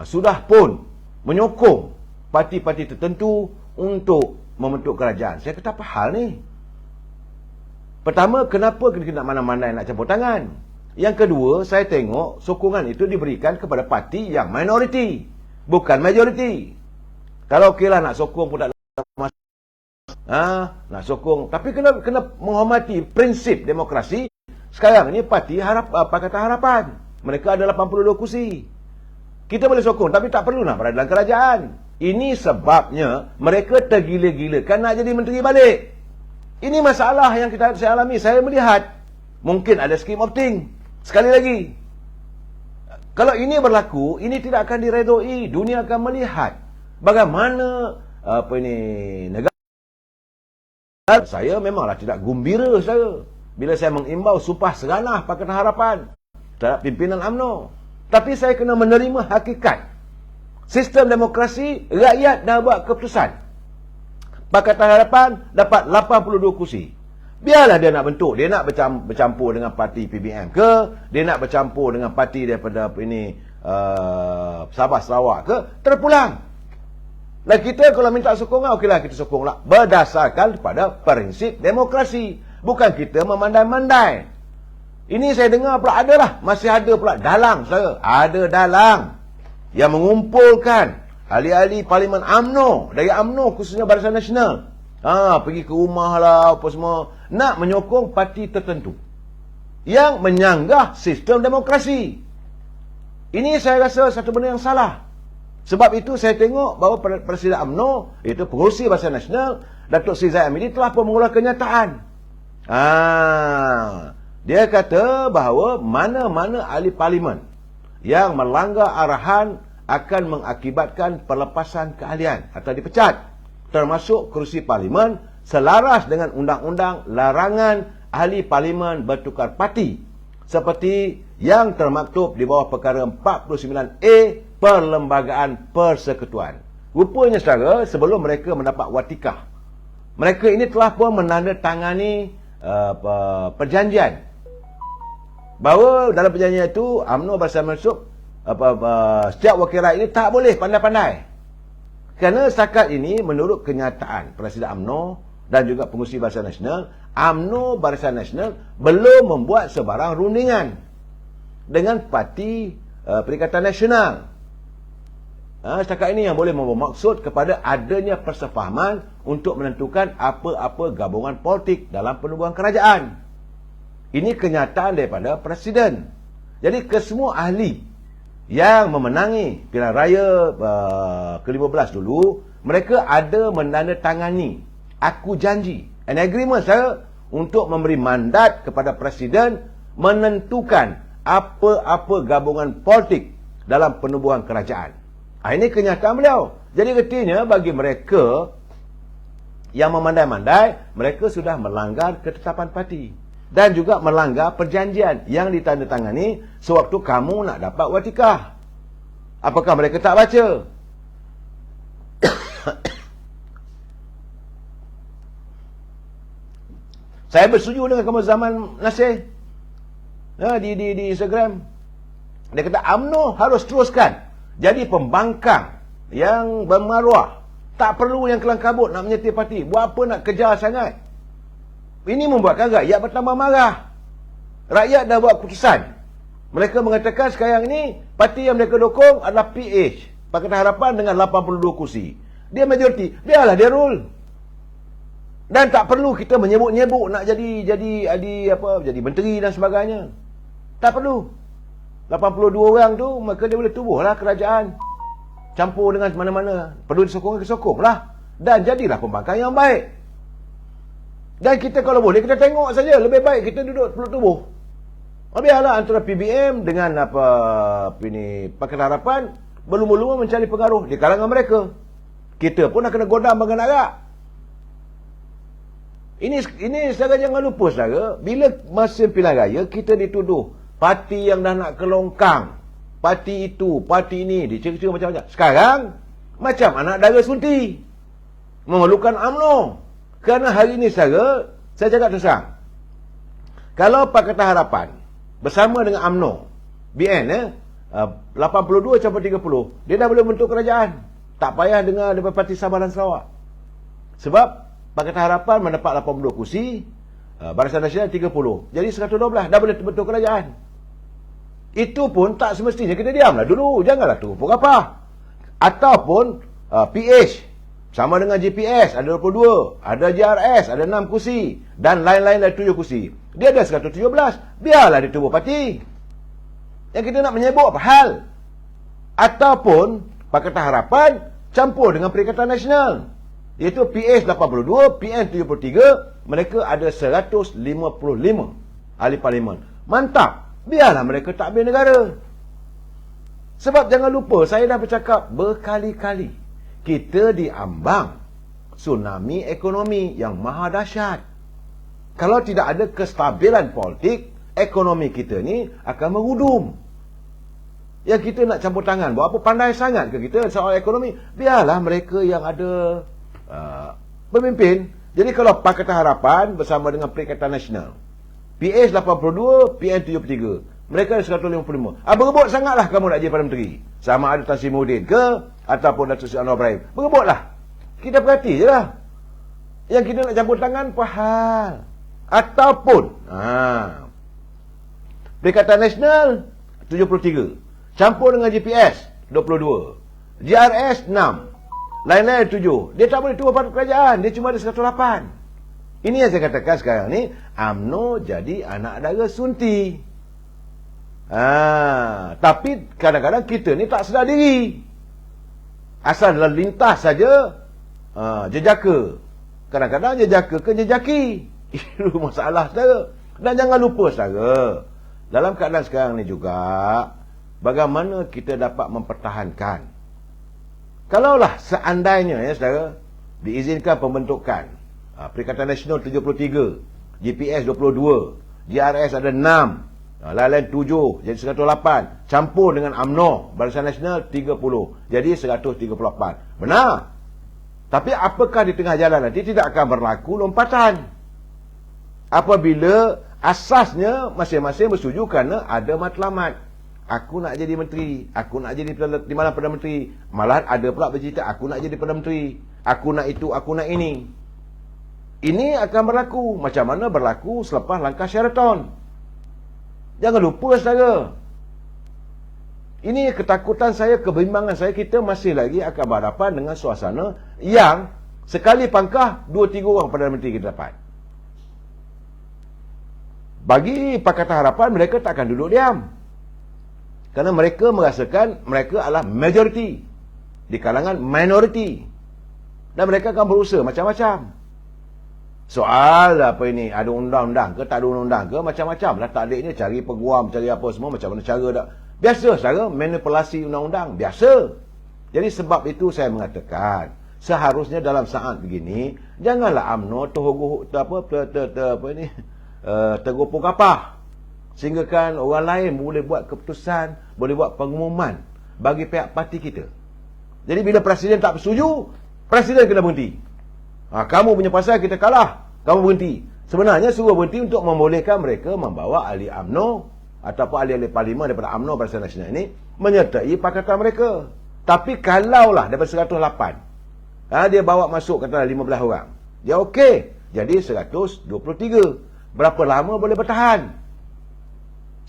sudah pun menyokong parti-parti tertentu untuk membentuk kerajaan. Saya kata, apa hal ni? Pertama, kenapa kena mana-mana nak campur tangan? Yang kedua, saya tengok sokongan itu diberikan kepada parti yang minoriti, bukan majoriti. Kalau okeylah nak sokong pun tak ada nak sokong, tapi kena menghormati prinsip demokrasi. Sekarang ini parti Pakatan Harapan, mereka ada 82 kursi. Kita boleh sokong, tapi tak perlu nak berada dalam kerajaan. Ini sebabnya mereka tergila-gilakan nak jadi menteri balik. Ini masalah yang saya alami. Saya melihat mungkin ada scheme opting. Sekali lagi, kalau ini berlaku, ini tidak akan diredoi. Dunia akan melihat bagaimana negara. Saya memanglah tidak gembira saya bila saya mengimbau Sumpah Seganah Pakatan Harapan terhadap pimpinan UMNO. Tapi saya kena menerima hakikat. Sistem demokrasi, rakyat dah buat keputusan. Pakatan Harapan dapat 82 kursi. Biarlah dia nak bentuk, dia nak bercampur dengan parti PBM ke, dia nak bercampur dengan parti daripada Sabah Sarawak ke, terpulang. Dan kita kalau minta sokongan, okeylah kita sokonglah. Berdasarkan pada prinsip demokrasi. Bukan kita memandai-mandai. Ini saya dengar pula adalah, masih ada pula dalang saya. Ada dalang yang mengumpulkan ahli-ahli Parlimen UMNO, dari UMNO khususnya Barisan Nasional. Pergi ke rumah lah, apa semua. Nak menyokong parti tertentu yang menyanggah sistem demokrasi. Ini saya rasa satu benda yang salah. Sebab itu saya tengok bahawa Presiden UMNO, iaitu Pengerusi Barisan Nasional, Datuk Seri Zahid Hamidi telah pun mengeluarkan kenyataan. Dia kata bahawa mana-mana ahli parlimen yang melanggar arahan akan mengakibatkan pelepasan keahlian atau dipecat, termasuk kerusi parlimen, selaras dengan undang-undang larangan ahli parlimen bertukar parti, seperti yang termaktub di bawah perkara 49A Perlembagaan Persekutuan. Rupanya saudara, sebelum mereka mendapat watikah, mereka ini telah pun menandatangani perjanjian bahawa dalam perjanjian itu UMNO Barisan Masyarakat, setiap wakil rakyat ini tak boleh pandai-pandai. Kerana setakat ini, menurut kenyataan Presiden UMNO dan juga Pengerusi Barisan Nasional, UMNO Barisan Nasional belum membuat sebarang rundingan dengan Parti Perikatan Nasional. Setakat ini yang boleh membawa maksud kepada adanya persefahaman untuk menentukan apa-apa gabungan politik dalam penubuhan kerajaan. Ini kenyataan daripada Presiden. Jadi kesemua ahli yang memenangi pilihan raya ke-15 dulu, mereka ada menandatangani aku janji, an agreement saya, untuk memberi mandat kepada Presiden menentukan apa-apa gabungan politik dalam penubuhan kerajaan. Ini kenyataan beliau. Jadi artinya bagi mereka yang memandai-mandai, mereka sudah melanggar ketetapan parti dan juga melanggar perjanjian yang ditandatangani sewaktu kamu nak dapat watikah. Apakah mereka tak baca? Saya bersetuju dengan kamu Zaman Nasir di Instagram. Dia kata UMNO harus teruskan jadi pembangkang yang bermaruah. Tak perlu yang kelang kabut nak menyetir parti. Buat apa nak kejar sangat? Ini membuatkan rakyat bertambah marah. Rakyat dah buat keputusan. Mereka mengatakan sekarang ini parti yang mereka dukung adalah PH, Pakatan Harapan, dengan 82 kursi. Dia majoriti, biarlah dia rule. Dan tak perlu kita menyebut-nyebut nak jadi menteri dan sebagainya. Tak perlu. 82 orang tu, maka dia boleh tubuhlah kerajaan. Campur dengan mana-mana. Perlu disokonglah. Dan jadilah pembangkang yang baik. Dan kita kalau boleh, kita tengok saja. Lebih baik kita duduk peluk tubuh. Biarlah antara PBM dengan Pakatan Harapan belum-belum mencari pengaruh di kalangan mereka. Kita pun nak kena godam bagaimana. Ini saudara jangan lupa saudara, bila masa pilihan raya kita dituduh parti yang dah nak kelongkang, parti itu, parti ini, dicera-cera macam-macam. Sekarang macam anak dara sunti memerlukan UMNO. Kerana hari ini saudara, saya cakap terus terang, kalau Pakatan Harapan bersama dengan UMNO BN 82 campur 30, dia dah boleh bentuk kerajaan. Tak payah dengar daripada parti Sabah dan Sarawak. Sebab Pakatan Harapan mendapat 82 kursi, Barisan Nasional 30. Jadi 112 dah boleh bentuk kerajaan. Itu pun tak semestinya kita diamlah dulu. Janganlah tu pukul apa. Ataupun PH sama dengan GPS ada 22, ada JRS ada 6 kursi dan lain-lain ada 7 kursi. Dia ada 117. Biarlah dia tubuh parti. Yang kita nak menyebut apa hal. Ataupun Pakatan Harapan campur dengan Perikatan Nasional. Iaitu PS 82, PN 73, mereka ada 155 ahli parlimen. Mantap. Biarlah mereka takbir negara. Sebab jangan lupa, saya dah bercakap berkali-kali, kita diambang tsunami ekonomi yang maha dahsyat. Kalau tidak ada kestabilan politik, ekonomi kita ni akan merudum. Yang kita nak campur tangan, buat apa pandai sangat ke kita soal ekonomi? Biarlah mereka yang ada pemimpin. Jadi kalau Pakatan Harapan bersama dengan Perikatan Nasional, PS 82, PN 73, mereka ada 155. Berebut sangatlah kamu nak jadi Perdana Menteri. Sama ada Tan Sri Muhyiddin ke, ataupun Datuk Seri Anwar Ibrahim. Berebutlah. Kita perhati je lah. Yang kita nak campur tangan, pahal. Ataupun Perikatan Nasional 73, campur dengan GPS 22, GRS 6, lain-lain 7. Dia tak boleh turun pada kerajaan. Dia cuma ada 108. Ini yang saya katakan sekarang ni, UMNO jadi anak dara sunti. Tapi kadang-kadang kita ni tak sedar diri. Asal lalu lintas saja, jejaka. Kadang-kadang jejaka ke jejaki. Itu masalah, saudara. Dan jangan lupa, saudara, dalam keadaan sekarang ni juga, bagaimana kita dapat mempertahankan. Kalaulah seandainya, ya saudara, diizinkan pembentukan Perikatan Nasional 73, GPS 22, GRS ada 6, lain-lain 7, jadi 108, campur dengan UMNO, Barisan Nasional 30, jadi 138. Benar. Tapi apakah di tengah jalan nanti tidak akan berlaku lompatan? Apabila asasnya masing-masing bersetuju kerana ada matlamat. Aku nak jadi menteri, aku nak jadi Timbalan Perdana Menteri. Malahan ada pula bercerita, aku nak jadi Perdana Menteri, aku nak itu, aku nak ini. Ini akan berlaku. Macam mana berlaku selepas langkah Sheraton. Jangan lupa, saudara. Ini ketakutan saya, kebimbangan saya, kita masih lagi akan berhadapan dengan suasana yang sekali pangkah 2-3 orang Perdana Menteri kita dapat. Bagi Pakatan Harapan, mereka tak akan duduk diam. Kerana mereka merasakan mereka adalah majoriti di kalangan minoriti. Dan mereka akan berusaha macam-macam. Soal apa ini, ada undang-undang ke, tak ada undang-undang ke, macam-macam lah taktiknya, cari peguam, cari apa semua, macam mana cara dah. Biasa, saudara, manipulasi undang-undang, biasa. Jadi sebab itu saya mengatakan, seharusnya dalam saat begini, janganlah UMNO tergopoh kapah. Sehingga kan orang lain boleh buat keputusan, boleh buat pengumuman bagi pihak parti kita. Jadi bila Presiden tak bersetuju, Presiden kena berhenti. Kamu punya pasal kita kalah, kamu berhenti. Sebenarnya suruh berhenti untuk membolehkan mereka membawa ahli UMNO ataupun ahli-ahli parlimen daripada UMNO Barisan Nasional ini menyertai pakatan mereka. Tapi kalaulah daripada 108, dia bawa masuk katalah 15 orang, dia okey, jadi 123. Berapa lama boleh bertahan?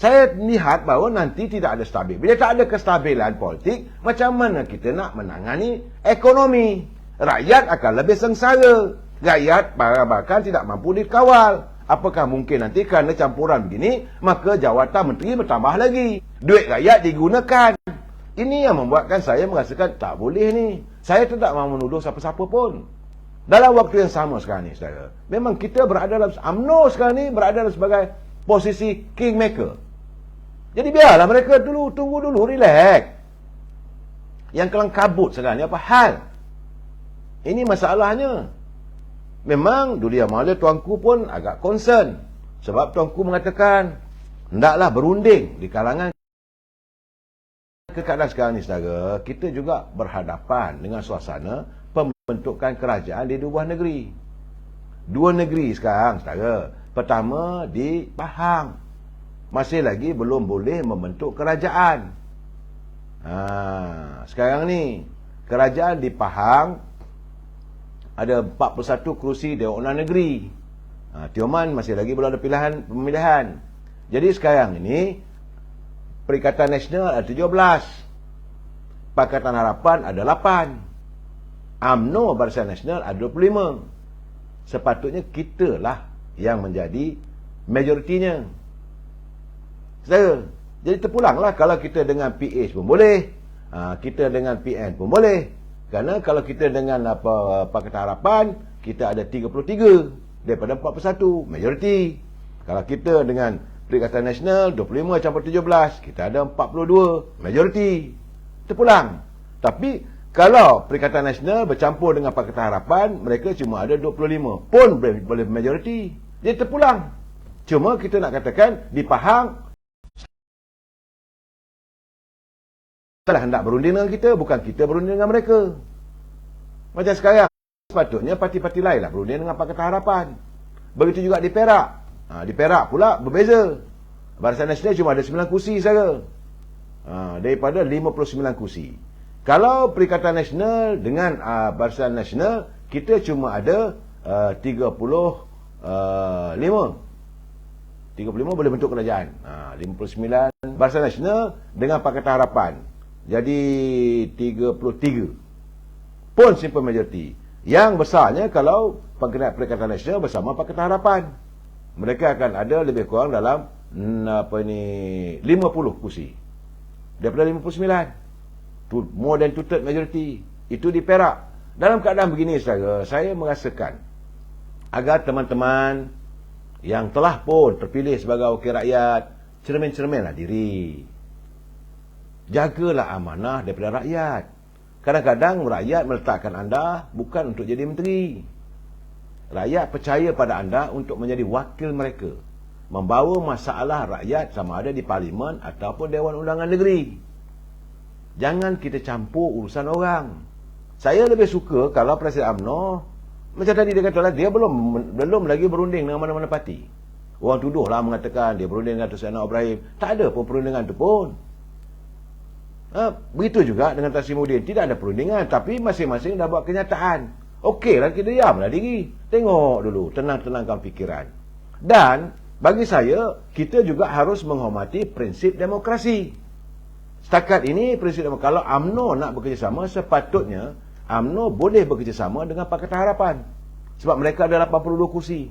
Saya lihat bahawa nanti tidak ada stabil. Bila tak ada kestabilan politik, macam mana kita nak menangani ekonomi? Rakyat akan lebih sengsara. Rakyat bahkan tidak mampu dikawal. Apakah mungkin nanti kerana campuran begini, maka jawatan menteri bertambah lagi. Duit rakyat digunakan. Ini yang membuatkan saya merasakan tak boleh ni. Saya tidak mahu menuduh siapa-siapa pun. Dalam waktu yang sama sekarang ni, saudara, memang kita berada dalam, UMNO sekarang ni berada dalam sebagai posisi kingmaker. Jadi biarlah mereka dulu, tunggu dulu, relax. Yang kelang kabut sekarang ni apa hal? Ini masalahnya. Memang Dulia Mala tuanku pun agak concern. Sebab tuanku mengatakan, hendaklah berunding di kalangan. Keadaan sekarang ni, saudara, kita juga berhadapan dengan suasana pembentukan kerajaan di dua negeri. Dua negeri sekarang, saudara. Pertama di Pahang, masih lagi belum boleh membentuk kerajaan. Sekarang ni kerajaan di Pahang ada 41 kerusi Dewan Undangan Negeri. Tioman masih lagi belum ada pemilihan. Jadi sekarang ini Perikatan Nasional ada 17, Pakatan Harapan ada 8, UMNO Barisan Nasional ada 25. Sepatutnya kitalah yang menjadi majoritinya. Jadi terpulanglah kalau kita dengan PH pun boleh, kita dengan PN pun boleh. Kerana kalau kita dengan Pakatan Harapan, kita ada 33 daripada 41, majoriti. Kalau kita dengan Perikatan Nasional 25 campur 17, kita ada 42, majoriti. Terpulang. Tapi kalau Perikatan Nasional bercampur dengan Pakatan Harapan, mereka cuma ada 25, pun boleh majoriti. Dia terpulang. Cuma kita nak katakan di Pahang telah hendak berunding dengan kita, bukan kita berunding dengan mereka. Macam sekarang, sepatutnya parti-parti lain lah berunding dengan Pakatan Harapan. Begitu juga di Perak. Di Perak pula berbeza. Barisan Nasional cuma ada 9 kursi saja. Daripada 59 kursi. Kalau Perikatan Nasional dengan Barisan Nasional, kita cuma ada 35 boleh bentuk kerajaan. 59 Barisan Nasional dengan Pakatan Harapan. Jadi 33. Pun simple majority. Yang besarnya kalau Perikatan Nasional bersama Pakatan Harapan. Mereka akan ada lebih kurang dalam 50 kursi. Daripada 59. More than two-third majority. Itu di Perak. Dalam keadaan begini saudara, saya merasakan agar teman-teman yang telah pun terpilih sebagai wakil rakyat, cermin-cerminlah diri. Jagalah amanah daripada rakyat. Kadang-kadang rakyat meletakkan anda bukan untuk jadi menteri. Rakyat percaya pada anda untuk menjadi wakil mereka. Membawa masalah rakyat sama ada di Parlimen ataupun Dewan Undangan Negeri. Jangan kita campur urusan orang. Saya lebih suka kalau Presiden UMNO, macam tadi dia kata, dia belum lagi berunding dengan mana-mana parti. Orang tuduhlah mengatakan dia berunding dengan Tuan Anwar Ibrahim. Tak ada pun perundingan itu pun. Begitu juga dengan Tan Sri Muhyiddin. Tidak ada perundingan, tapi masing-masing dah buat kenyataan. Okeylah, kita diamlah diri. Tengok dulu, tenang-tenangkan fikiran. Dan bagi saya, kita juga harus menghormati prinsip demokrasi. Setakat ini, prinsip demokrasi. Kalau UMNO nak bekerjasama, sepatutnya UMNO boleh bekerjasama dengan Pakatan Harapan. Sebab mereka ada 82 kursi.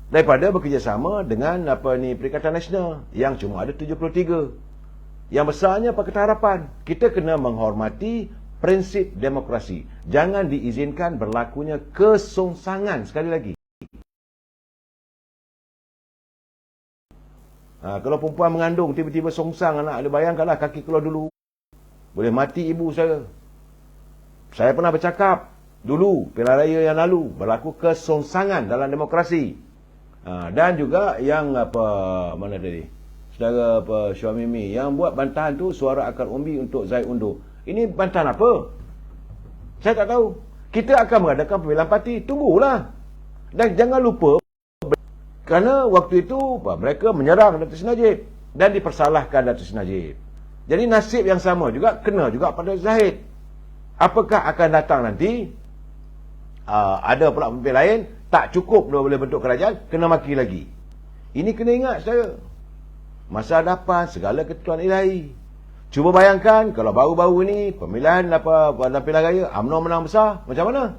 Daripada bekerjasama dengan Perikatan Nasional yang cuma ada 73. Yang besarnya Pakatan Harapan. Kita kena menghormati prinsip demokrasi. Jangan diizinkan berlakunya kesongsangan. Sekali lagi. Kalau perempuan mengandung, tiba-tiba songsang anak, ada bayangkanlah kaki keluar dulu. Boleh mati ibu saya. Saya pernah bercakap dulu, pilihan raya yang lalu, berlaku kesongsangan dalam demokrasi. Dan juga yang mana tadi? Saudara Syuamimi yang buat bantahan tu suara akar umbi untuk Zaid Undur. Ini bantahan apa? Saya tak tahu. Kita akan mengadakan pemilihan parti. Tunggulah. Dan jangan lupa, kerana waktu itu mereka menyerang Datuk Seri Najib dan dipersalahkan Datuk Seri Najib. Jadi nasib yang sama juga kena juga pada Zahid. Apakah akan datang nanti ada pula pemimpin lain, tak cukup dia boleh bentuk kerajaan, kena maki lagi. Ini kena ingat saya. Masa hadapan segala ketentuan ilahi. Cuba bayangkan kalau baru-baru ini pemilihan pilihan raya UMNO menang besar, macam mana?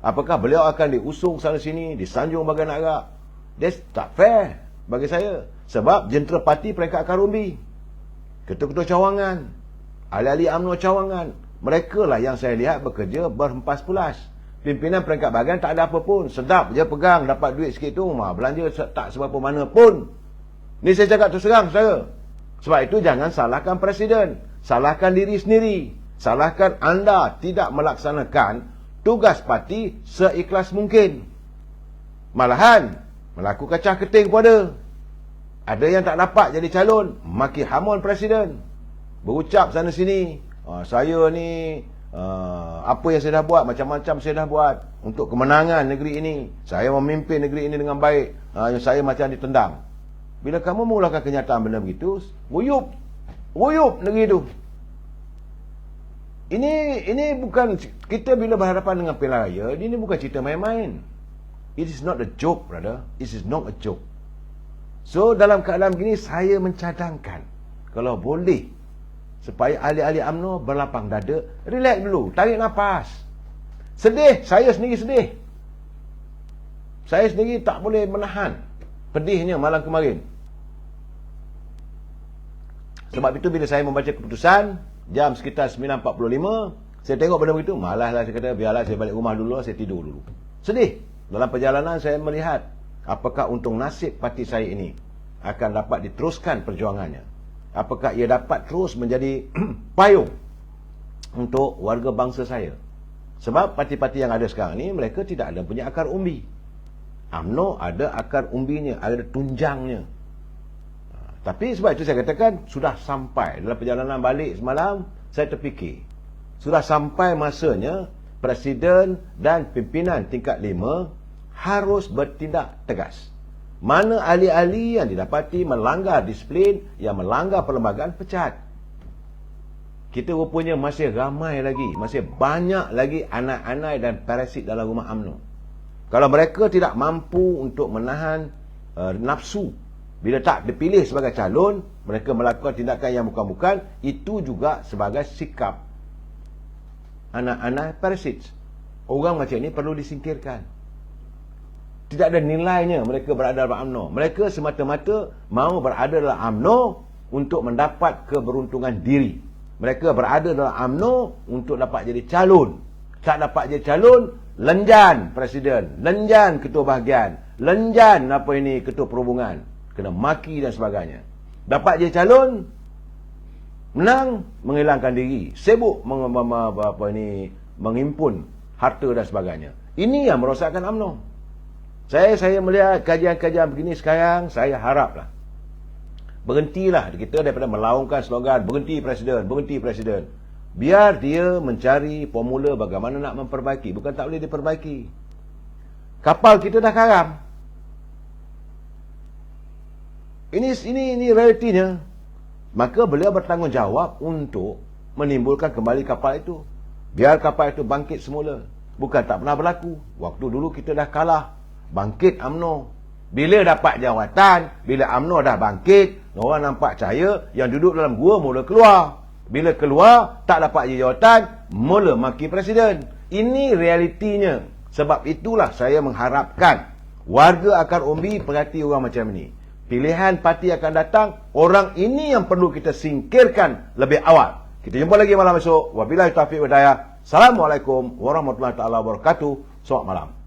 Apakah beliau akan diusung sana sini, disanjung bagian agak? That's tak fair bagi saya. Sebab jentera parti peringkat akar umbi, ketua-ketua cawangan, ahli-ahli UMNO cawangan, mereka lah yang saya lihat bekerja berhempas pulas. Pimpinan peringkat bahagian tak ada apa pun. Sedap je pegang, dapat duit sikit tu, belanja tak seberapa mana pun. Ni saya cakap terus terang saya. Sebab itu jangan salahkan Presiden. Salahkan diri sendiri. Salahkan anda tidak melaksanakan tugas parti seikhlas mungkin. Malahan melaku kacah keting pun ada. Ada yang tak dapat jadi calon, maki hamun Presiden. Berucap sana sini, saya ni apa yang saya dah buat, macam-macam saya dah buat untuk kemenangan negeri ini. Saya memimpin negeri ini dengan baik. Saya macam ditendang. Bila kamu mengeluarkan kenyataan benda begitu, wuyup negeri itu. Ini bukan, kita bila berhadapan dengan pilihan raya, ini bukan cerita main-main. It is not a joke, brother. It is not a joke. So, dalam keadaan begini, saya mencadangkan, kalau boleh, supaya ahli-ahli UMNO berlapang dada, relax dulu, tarik nafas. Sedih, saya sendiri sedih. Saya sendiri tak boleh menahan pedihnya malam kemarin. Sebab itu bila saya membaca keputusan jam sekitar 9.45, saya tengok benda begitu, malaslah saya kata, biarlah saya balik rumah dulu, saya tidur dulu. Sedih. Dalam perjalanan saya melihat apakah untung nasib parti saya ini akan dapat diteruskan perjuangannya. Apakah ia dapat terus menjadi payung untuk warga bangsa saya. Sebab parti-parti yang ada sekarang ni, mereka tidak ada punya akar umbi. UMNO ada akar umbinya, ada tunjangnya. Tapi sebab itu saya katakan, sudah sampai dalam perjalanan balik semalam, saya terfikir, sudah sampai masanya Presiden dan pimpinan tingkat 5 harus bertindak tegas. Mana ahli-ahli yang didapati melanggar disiplin, yang melanggar perlembagaan, pecat. Kita rupanya masih ramai lagi, masih banyak lagi anak-anak dan parasit dalam rumah UMNO. Kalau mereka tidak mampu untuk menahan nafsu, bila tak dipilih sebagai calon, mereka melakukan tindakan yang bukan-bukan, itu juga sebagai sikap anak-anak parasit. Orang macam ini perlu disingkirkan. Tidak ada nilainya mereka berada dalam UMNO. Mereka semata-mata mahu berada dalam UMNO untuk mendapat keberuntungan diri. Mereka berada dalam UMNO untuk dapat jadi calon. Tak dapat jadi calon, lenjan presiden, lenjan ketua bahagian, lenjan ketua perhubungan, kena maki dan sebagainya. Dapat jadi calon, menang, menghilangkan diri, sibuk menghimpun harta dan sebagainya. Ini yang merosakkan UMNO. Saya melihat kajian-kajian begini sekarang, saya haraplah berhentilah kita daripada melaungkan slogan berhenti presiden, berhenti presiden. Biar dia mencari formula bagaimana nak memperbaiki. Bukan tak boleh diperbaiki. Kapal kita dah karam. Ini realitinya. Maka beliau bertanggungjawab untuk menimbulkan kembali kapal itu. Biar kapal itu bangkit semula. Bukan tak pernah berlaku. Waktu dulu kita dah kalah. Bangkit UMNO. Bila dapat jawatan, bila UMNO dah bangkit, orang nampak cahaya, yang duduk dalam gua mula keluar. Bila keluar, tak dapat jawatan, mula maki presiden. Ini realitinya. Sebab itulah saya mengharapkan warga akar umbi perhati orang macam ini. Pilihan parti akan datang, orang ini yang perlu kita singkirkan lebih awal. Kita jumpa lagi malam esok. Wabillahi taufiq wal hidayah. Assalamualaikum warahmatullahi wabarakatuh. Selamat malam.